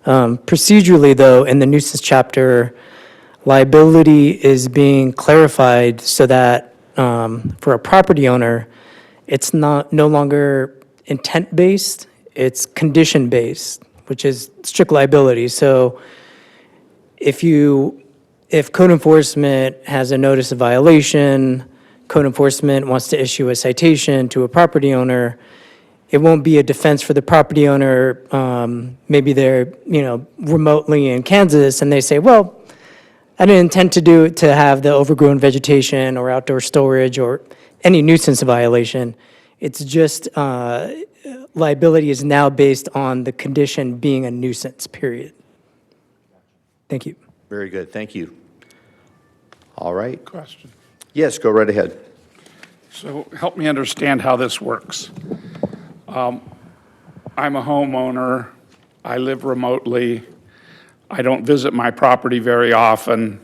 Procedurally, though, in the nuisance chapter, liability is being clarified so that for a property owner, it's no longer intent-based. It's condition-based, which is strict liability. So if code enforcement has a notice of violation, code enforcement wants to issue a citation to a property owner, it won't be a defense for the property owner. Maybe they're, remotely in Kansas and they say, well, I didn't intend to have the overgrown vegetation or outdoor storage or any nuisance violation. It's just liability is now based on the condition being a nuisance, period. Thank you. Very good, thank you. All right. Question. Yes, go right ahead. So help me understand how this works. I'm a homeowner. I live remotely. I don't visit my property very often,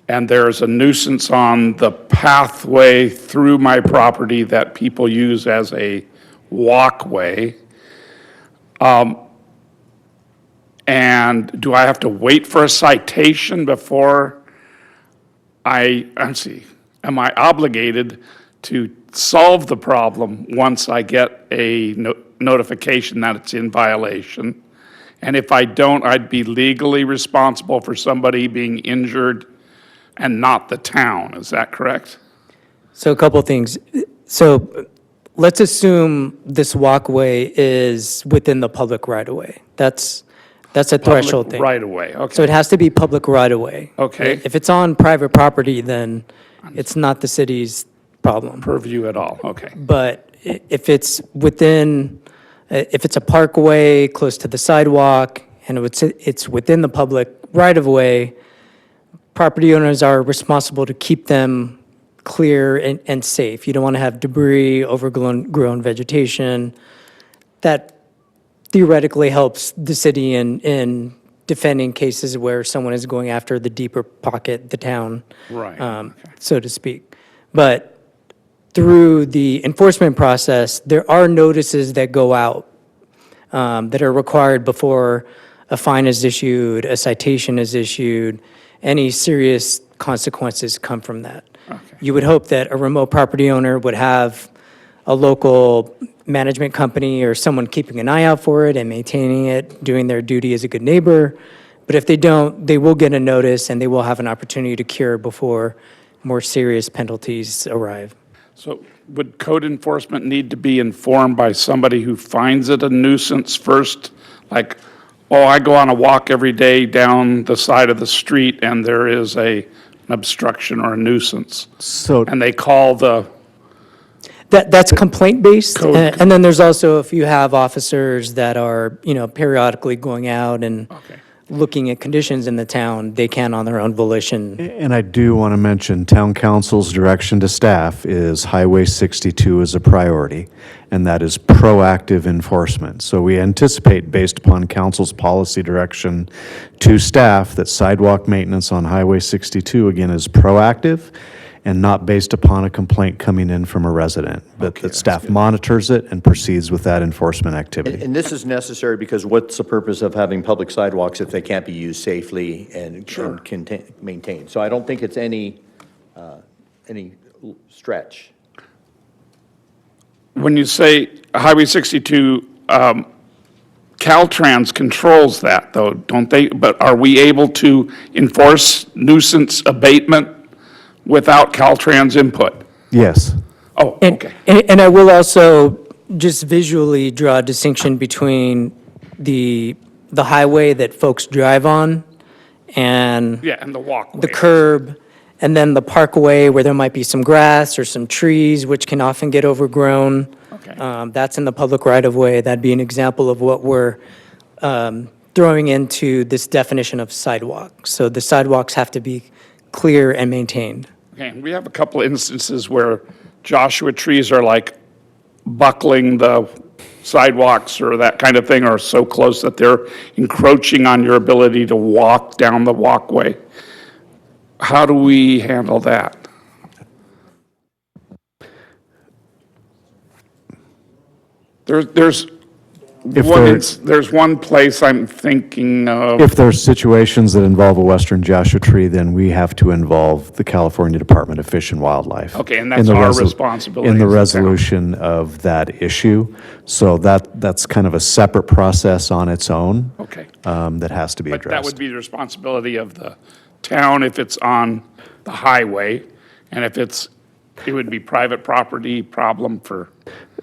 and there's a nuisance on the pathway through my property that people use as a walkway. And do I have to wait for a citation before am I obligated to solve the problem once I get a notification that it's in violation? And if I don't, I'd be legally responsible for somebody being injured and not the town. Is that correct? So a couple things. So let's assume this walkway is within the public right-of-way. That's a threshold thing. Right-of-way, okay. So it has to be public right-of-way. Okay. If it's on private property, then it's not the city's problem. Purview at all, okay. But if it's a parkway close to the sidewalk and it's within the public right-of-way, property owners are responsible to keep them clear and safe. You don't want to have debris, overgrown vegetation. That theoretically helps the city in defending cases where someone is going after the deeper pocket, the town, Right. so to speak. But through the enforcement process, there are notices that go out that are required before a fine is issued, a citation is issued, any serious consequences come from that. You would hope that a remote property owner would have a local management company or someone keeping an eye out for it and maintaining it, doing their duty as a good neighbor. But if they don't, they will get a notice and they will have an opportunity to cure before more serious penalties arrive. So would code enforcement need to be informed by somebody who finds it a nuisance first? Like, I go on a walk every day down the side of the street and there is an obstruction or a nuisance. And they call the That's complaint-based, Code. and then there's also, if you have officers that are, periodically going out and looking at conditions in the town, they can on their own volition. And I do want to mention, town council's direction to staff is Highway 62 is a priority, and that is proactive enforcement. So we anticipate, based upon council's policy direction to staff, that sidewalk maintenance on Highway 62, again, is proactive and not based upon a complaint coming in from a resident, but that staff monitors it and proceeds with that enforcement activity. And this is necessary because what's the purpose of having public sidewalks if they can't be used safely and maintained? So I don't think it's any stretch. When you say Highway 62, Caltrans controls that, though, don't they? But are we able to enforce nuisance abatement without Caltrans input? Yes. Oh, okay. And I will also just visually draw a distinction between the highway that folks drive on and Yeah, and the walkway. the curb, and then the parkway where there might be some grass or some trees, which can often get overgrown. That's in the public right-of-way. That'd be an example of what we're throwing into this definition of sidewalk. So the sidewalks have to be clear and maintained. Okay, and we have a couple of instances where Joshua trees are like buckling the sidewalks or that kind of thing, or so close that they're encroaching on your ability to walk down the walkway. How do we handle that? There's If there- There's one place I'm thinking of. If there's situations that involve a western Joshua tree, then we have to involve the California Department of Fish and Wildlife. Okay, and in that's the our resol- responsibility In the as a town. resolution of that issue. So that's kind of a separate process on its own. Okay. That has to be But that addressed. would be the responsibility of the town if it's on the highway, and if it would be private property problem for,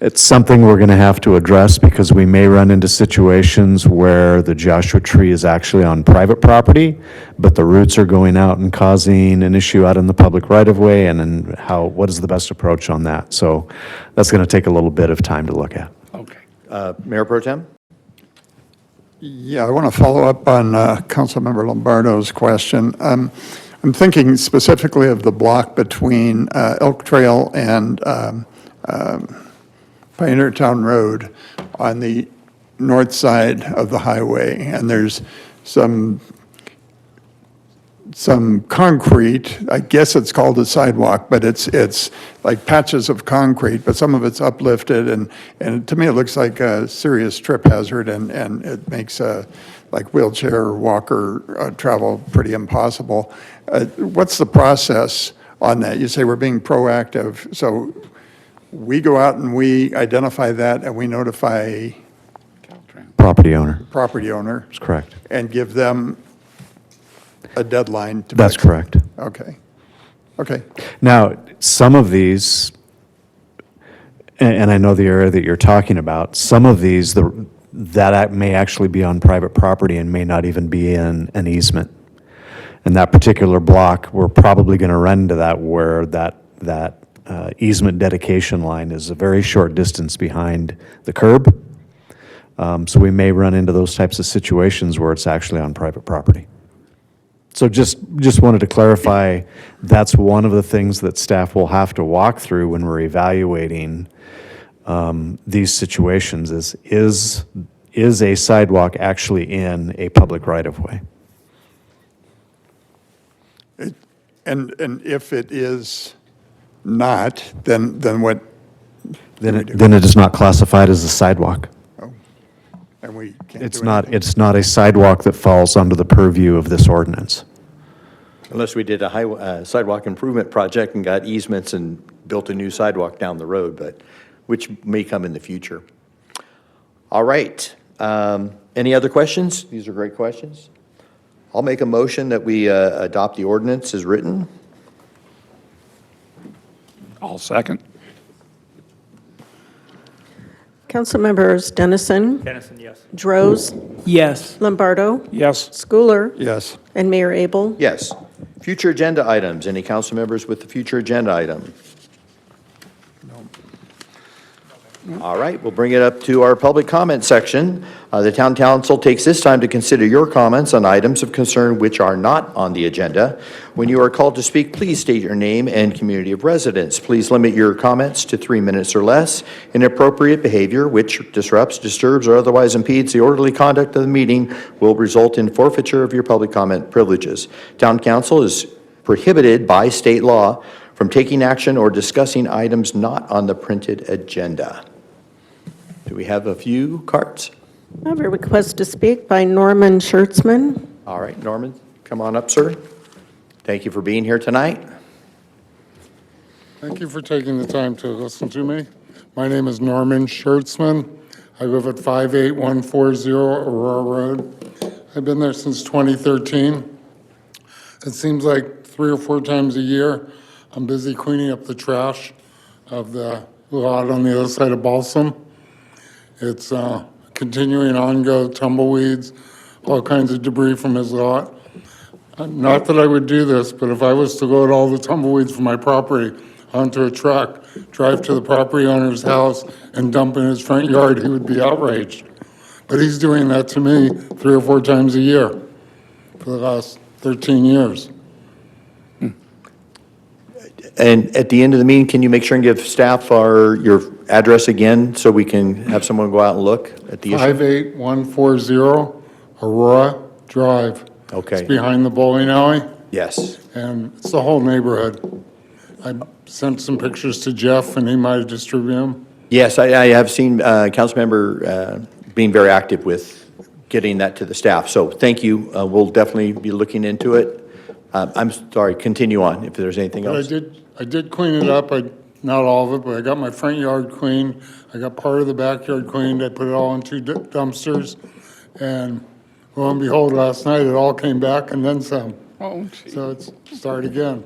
It's something we're going to have to address because we may run into situations where the Joshua tree is actually on private property, but the roots are going out and causing an issue out in the public right-of-way, and then what is the best approach on that? So that's going to take a little bit of time to look at. okay. Mayor Pro Tem? Yeah, I want to follow up on Councilmember Lombardo's question. I'm thinking specifically of the block between Elk Trail and Pioneer Town Road on the north side of the highway, and there's some concrete, I guess it's called a sidewalk, but it's like patches of concrete, but some of it's uplifted, and to me, it looks like a serious trip hazard, and it makes like wheelchair or walker travel pretty impossible. What's the process on that? You say we're being proactive, so we go out and we identify that and we notify Property owner. property owner That's correct. and give them a deadline to That's fix it. correct. Okay. Okay. Now, some of these, and I know the area that you're talking about, some of these, that may actually be on private property and may not even be in an easement. And that particular block, we're probably going to run into that where that easement dedication line is a very short distance behind the curb. So we may run into those types of situations where it's actually on private property. So just wanted to clarify, that's one of the things that staff will have to walk through when we're evaluating these situations is a sidewalk actually in a public right-of-way? And if it is not, then what? Then it is not classified as a sidewalk. And we can't It's do not, anything? it's not a sidewalk that falls under the purview of this ordinance. Unless we did a sidewalk improvement project and got easements and built a new sidewalk down the road, but, which may come in the future. All right. Any other questions? These are great questions. I'll make a motion that we adopt the ordinance as written. I'll second. Councilmembers Dennison, Dennison, yes. Droz, Yes. Lombardo, Yes. Schooler, Yes. and Mayor Abel. Yes. Future agenda items. Any council members with the future agenda item? All right, we'll bring it up to our public comment section. The town council takes this time to consider your comments on items of concern which are not on the agenda. When you are called to speak, please state your name and community of residence. Please limit your comments to 3 minutes or less. Inappropriate behavior which disrupts, disturbs, or otherwise impedes the orderly conduct of the meeting will result in forfeiture of your public comment privileges. Town council is prohibited by state law from taking action or discussing items not on the printed agenda. Do we have a few cards? I have a request to speak by Norman Schertzman. All right, Norman, come on up, sir. Thank you for being here tonight. Thank you for taking the time to listen to me. My name is Norman Schertzman. I live at 58140 Aurora Road. I've been there since 2013. It seems like 3 or 4 times a year, I'm busy cleaning up the trash of the lot on the other side of Balsam. It's continuing on-go tumbleweeds, all kinds of debris from his lot. Not that I would do this, but if I was to load all the tumbleweeds from my property onto a truck, drive to the property owner's house, and dump in his front yard, he would be outraged. But he's doing that to me 3 or 4 times a year for the last 13 years. And at the end of the meeting, can you make sure and give staff your address again so we can have someone go out and look at the issue? 58140 Aurora Drive. Okay. It's behind the bowling alley, Yes. and it's the whole neighborhood. I sent some pictures to Jeff, and he might have distributed them. Yes, I have seen Councilmember being very active with getting that to the staff. So thank you. We'll definitely be looking into it. I'm sorry, continue on if there's anything But else. I did clean it up. Not all of it, but I got my front yard cleaned. I got part of the backyard cleaned. I put it all in 2 dumpsters. And lo and behold, last night it all came back and then some. Oh, So it's start again.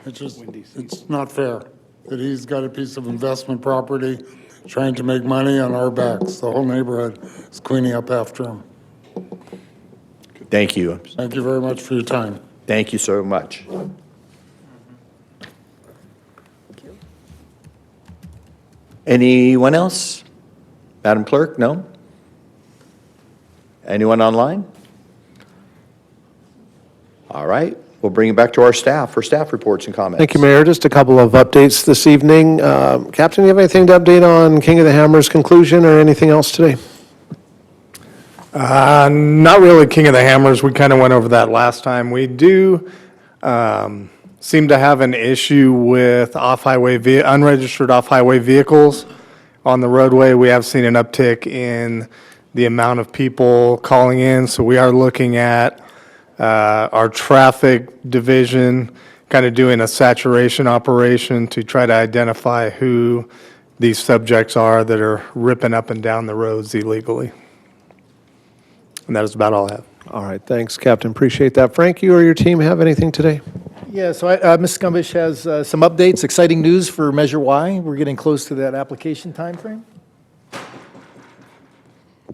It's not fair that he's got a piece of investment property trying to make money on our backs. The whole neighborhood is cleaning up after him. Thank you. Thank you very much for your time. Thank you so much. Anyone else? Madam Clerk, no? Anyone online? All right, we'll bring it back to our staff for staff reports and comments. Thank you, Mayor. Just a couple of updates this evening. Captain, you have anything to update on King of the Hammer's conclusion or anything else today? Not really King of the Hammers. We kind of went over that last time. We do seem to have an issue with unregistered off-highway vehicles on the roadway. We have seen an uptick in the amount of people calling in, so we are looking at our traffic division kind of doing a saturation operation to try to identify who these subjects are that are ripping up and down the roads illegally. And that is about all I have. All right, thanks, Captain. Appreciate that. Frank, you or your team have anything today? Yeah, so Ms. Scumbish has some updates, exciting news for Measure Y. We're getting close to that application timeframe.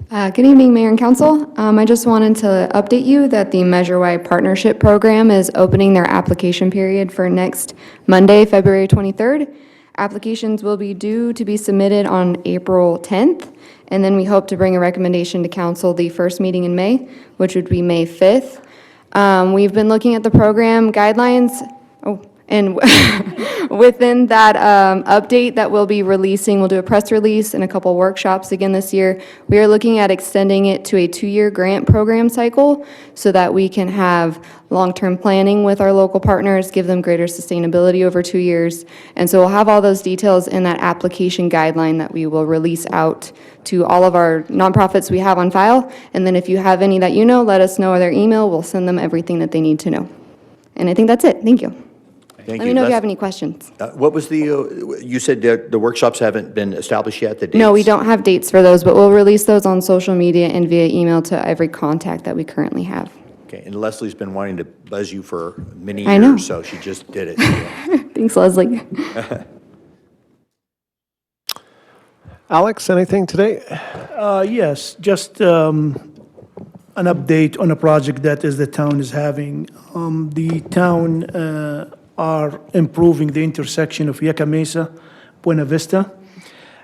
Good evening, Mayor and Council. I just wanted to update you that the Measure Y Partnership Program is opening their application period for next Monday, February 23rd. Applications will be due to be submitted on April 10th, and then we hope to bring a recommendation to Council the first meeting in May, which would be May 5th. We've been looking at the program guidelines, and within that update that we'll be releasing, we'll do a press release and a couple workshops again this year. We are looking at extending it to a 2-year grant program cycle so that we can have long-term planning with our local partners, give them greater sustainability over 2 years. And so we'll have all those details in that application guideline that we will release out to all of our nonprofits we have on file. And then if you have any that you know, let us know or their email. We'll send them everything that they need to know. And I think that's it. Thank you. Thank Let me know if you have any questions. What was you said the workshops haven't been established yet, the dates? No, we don't have dates for those, but we'll release those on social media and via email to every contact that we currently have. Okay, and Leslie's been wanting to buzz you for many I know. years, so she just did it. Thanks, Leslie. Alex, anything today? Yes, just an update on a project that the town is having. The town are improving the intersection of Yucca Mesa, Buena Vista.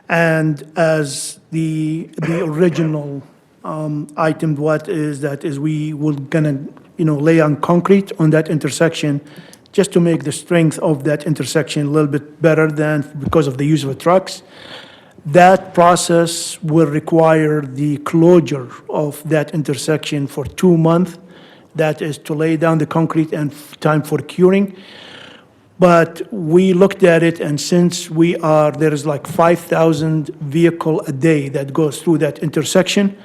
And as the original item, we will gonna, lay on concrete on that intersection just to make the strength of that intersection a little bit better than because of the use of the trucks. That process will require the closure of that intersection for 2 months. That is to lay down the concrete and time for curing. But we looked at it, and since there is like 5,000 vehicle a day that goes through that intersection,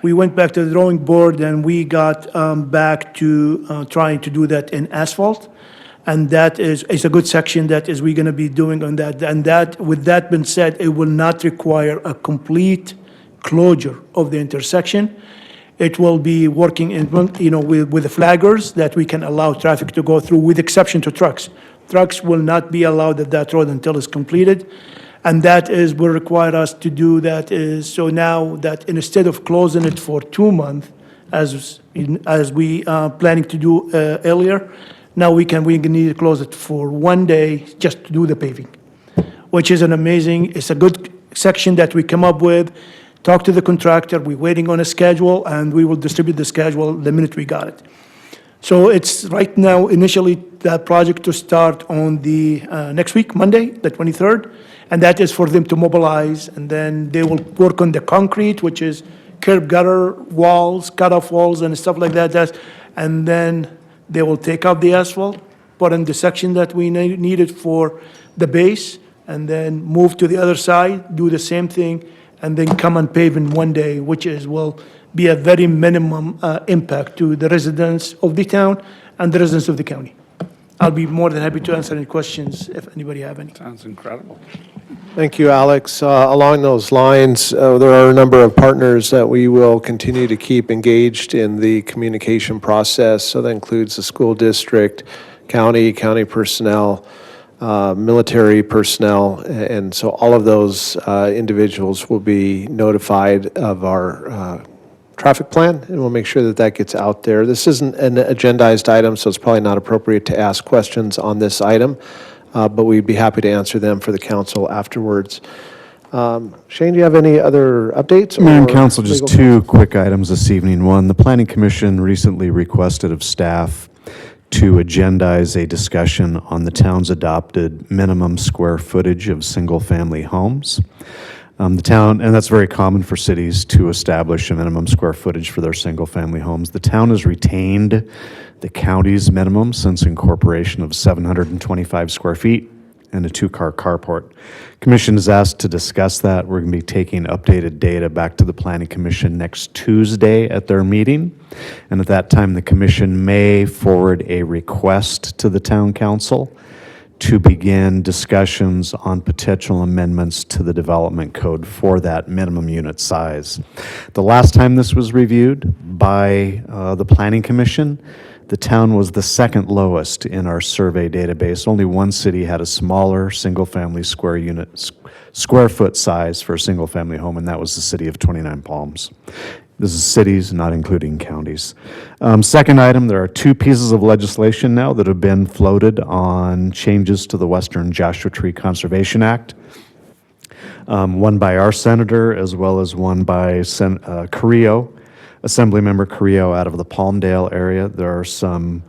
we went back to the drawing board and we got back to trying to do that in asphalt. And that is a good section that we're going to be doing on that. And with that being said, it will not require a complete closure of the intersection. It will be working with the flaggers that we can allow traffic to go through, with exception to trucks. Trucks will not be allowed at that road until it's completed. And will require us to do that so now that instead of closing it for 2 months, as we planning to do earlier, now we need to close it for 1 day just to do the paving, which is it's a good section that we come up with. Talk to the contractor, we're waiting on a schedule, and we will distribute the schedule the minute we got it. So it's right now, initially, that project to start on the next week, Monday, the 23rd, and that is for them to mobilize, and then they will work on the concrete, which is curb gutter walls, cut-off walls, and stuff like that. And then they will take out the asphalt, put in the section that we needed for the base, and then move to the other side, do the same thing, and then come and pave in one day, which will be a very minimum impact to the residents of the town and the residents of the county. I'll be more than happy to answer any questions if anybody have any. Sounds incredible. Thank you, Alex. Along those lines, there are a number of partners that we will continue to keep engaged in the communication process. So that includes the school district, county personnel, military personnel, and so all of those individuals will be notified of our traffic plan, and we'll make sure that that gets out there. This isn't an agendized item, so it's probably not appropriate to ask questions on this item, but we'd be happy to answer them for the council afterwards. Shane, do you have any other updates? Mayor and or council, just legal two quick items this evening. One, the Planning Commission recently requested of staff to agendize a discussion on the town's adopted minimum square footage of single-family homes. The town, and that's very common for cities to establish a minimum square footage for their single-family homes. The town has retained the county's minimum since incorporation of 725 square feet and a two-car carport. Commission is asked to discuss that. We're going to be taking updated data back to the Planning Commission next Tuesday at their meeting. And at that time, the commission may forward a request to the town council to begin discussions on potential amendments to the development code for that minimum unit size. The last time this was reviewed by the Planning Commission, the town was the second lowest in our survey database. Only one city had a smaller single-family square foot size for a single-family home, and that was the city of 29 Palms. This is cities, not including counties. Second item, there are two pieces of legislation now that have been floated on changes to the Western Joshua Tree Conservation Act. One by our senator, as well as one by Carrillo, Assemblymember Carrillo out of the Palmdale area. There are some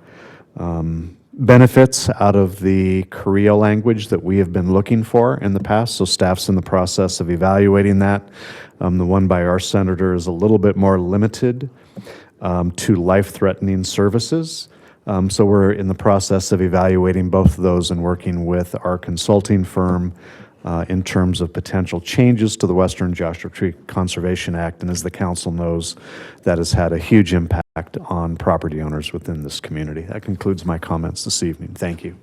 benefits out of the Carrillo language that we have been looking for in the past, so staff's in the process of evaluating that. The one by our senator is a little bit more limited to life-threatening services. So we're in the process of evaluating both of those and working with our consulting firm in terms of potential changes to the Western Joshua Tree Conservation Act. And as the council knows, that has had a huge impact on property owners within this community. That concludes my comments this evening. Thank you.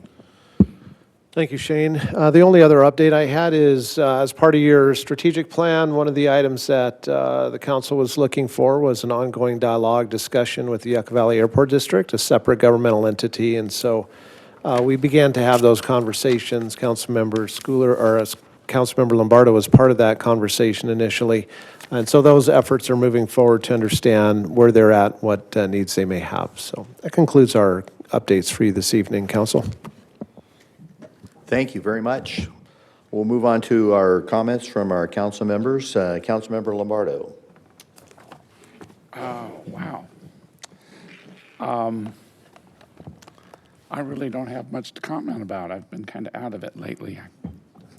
Thank you, Shane. The only other update I had is, as part of your strategic plan, one of the items that the council was looking for was an ongoing dialogue discussion with the Yucca Valley Airport District, a separate governmental entity, and so we began to have those conversations. Councilmember Councilmember Lombardo was part of that conversation initially, and so those efforts are moving forward to understand where they're at, what needs they may have. So that concludes our updates for you this evening, Council. Thank you very much. We'll move on to our comments from our council members. Councilmember Lombardo. Oh, wow. I really don't have much to comment about. I've been kind of out of it lately.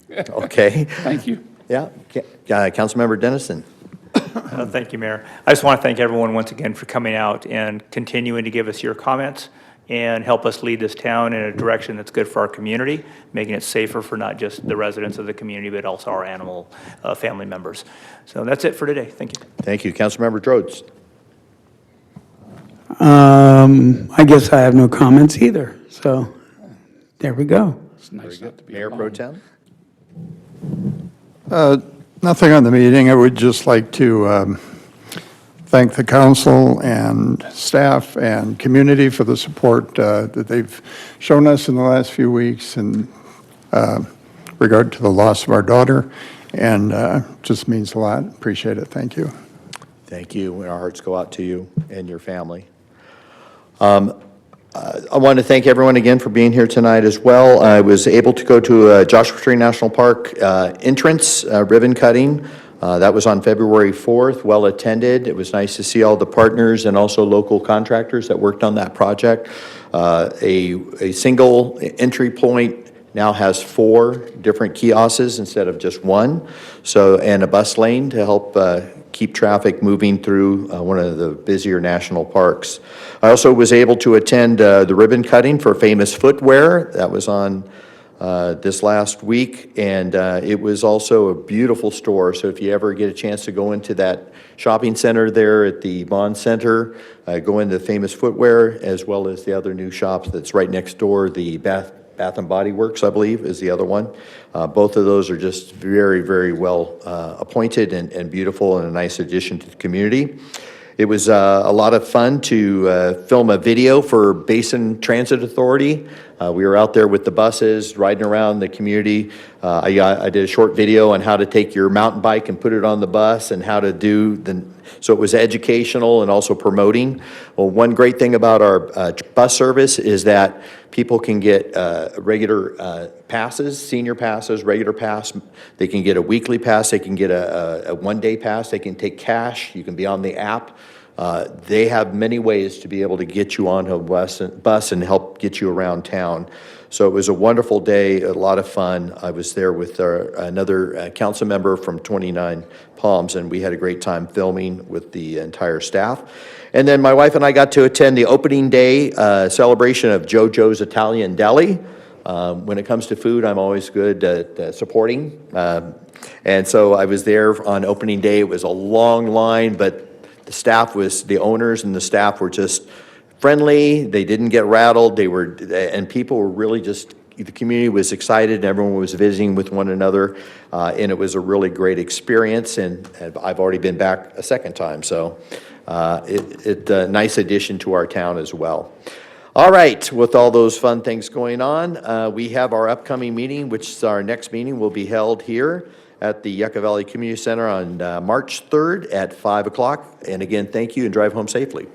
Okay. Thank you. Yeah. Councilmember Dennison. Thank you, Mayor. I just want to thank everyone once again for coming out and continuing to give us your comments and help us lead this town in a direction that's good for our community, making it safer for not just the residents of the community, but also our animal family members. So that's it for today. Thank you. Thank you. Councilmember Drodes. I guess I have no comments either. So there we go. It's nice not to be Mayor alone. Pro Tem. Nothing on the meeting. I would just like to thank the council and staff and community for the support that they've shown us in the last few weeks in regard to the loss of our daughter, and just means a lot. Appreciate it. Thank you. Thank you. Our hearts go out to you and your family. I want to thank everyone again for being here tonight as well. I was able to go to Joshua Tree National Park entrance ribbon cutting. That was on February 4th, well attended. It was nice to see all the partners and also local contractors that worked on that project. A single entry point now has 4 different kiosks instead of just one. So, and a bus lane to help keep traffic moving through one of the busier national parks. I also was able to attend the ribbon cutting for Famous Footwear. That was on this last week, and it was also a beautiful store. So if you ever get a chance to go into that shopping center there at the Bond Center, go into Famous Footwear, as well as the other new shops that's right next door, the Bath and Body Works, I believe, is the other one. Both of those are just very, very well appointed and beautiful, and a nice addition to the community. It was a lot of fun to film a video for Basin Transit Authority. We were out there with the buses, riding around the community. I did a short video on how to take your mountain bike and put it on the bus, and how to do so it was educational and also promoting. Well, one great thing about our bus service is that people can get regular passes, senior passes, regular pass. They can get a weekly pass. They can get a one-day pass. They can take cash. You can be on the app. They have many ways to be able to get you on a bus and help get you around town. So it was a wonderful day, a lot of fun. I was there with another council member from 29 Palms, and we had a great time filming with the entire staff. And then my wife and I got to attend the opening day celebration of JoJo's Italian Deli. When it comes to food, I'm always good at supporting. And so I was there on opening day. It was a long line, but the owners and the staff were just friendly. They didn't get rattled. And people were really just, the community was excited, and everyone was visiting with one another. And it was a really great experience. And I've already been back a second time. So it's a nice addition to our town as well. All right, with all those fun things going on, we have our upcoming meeting, which is our next meeting will be held here at the Yucca Valley Community Center on March 3rd at 5 o'clock. And again, thank you, and drive home safely.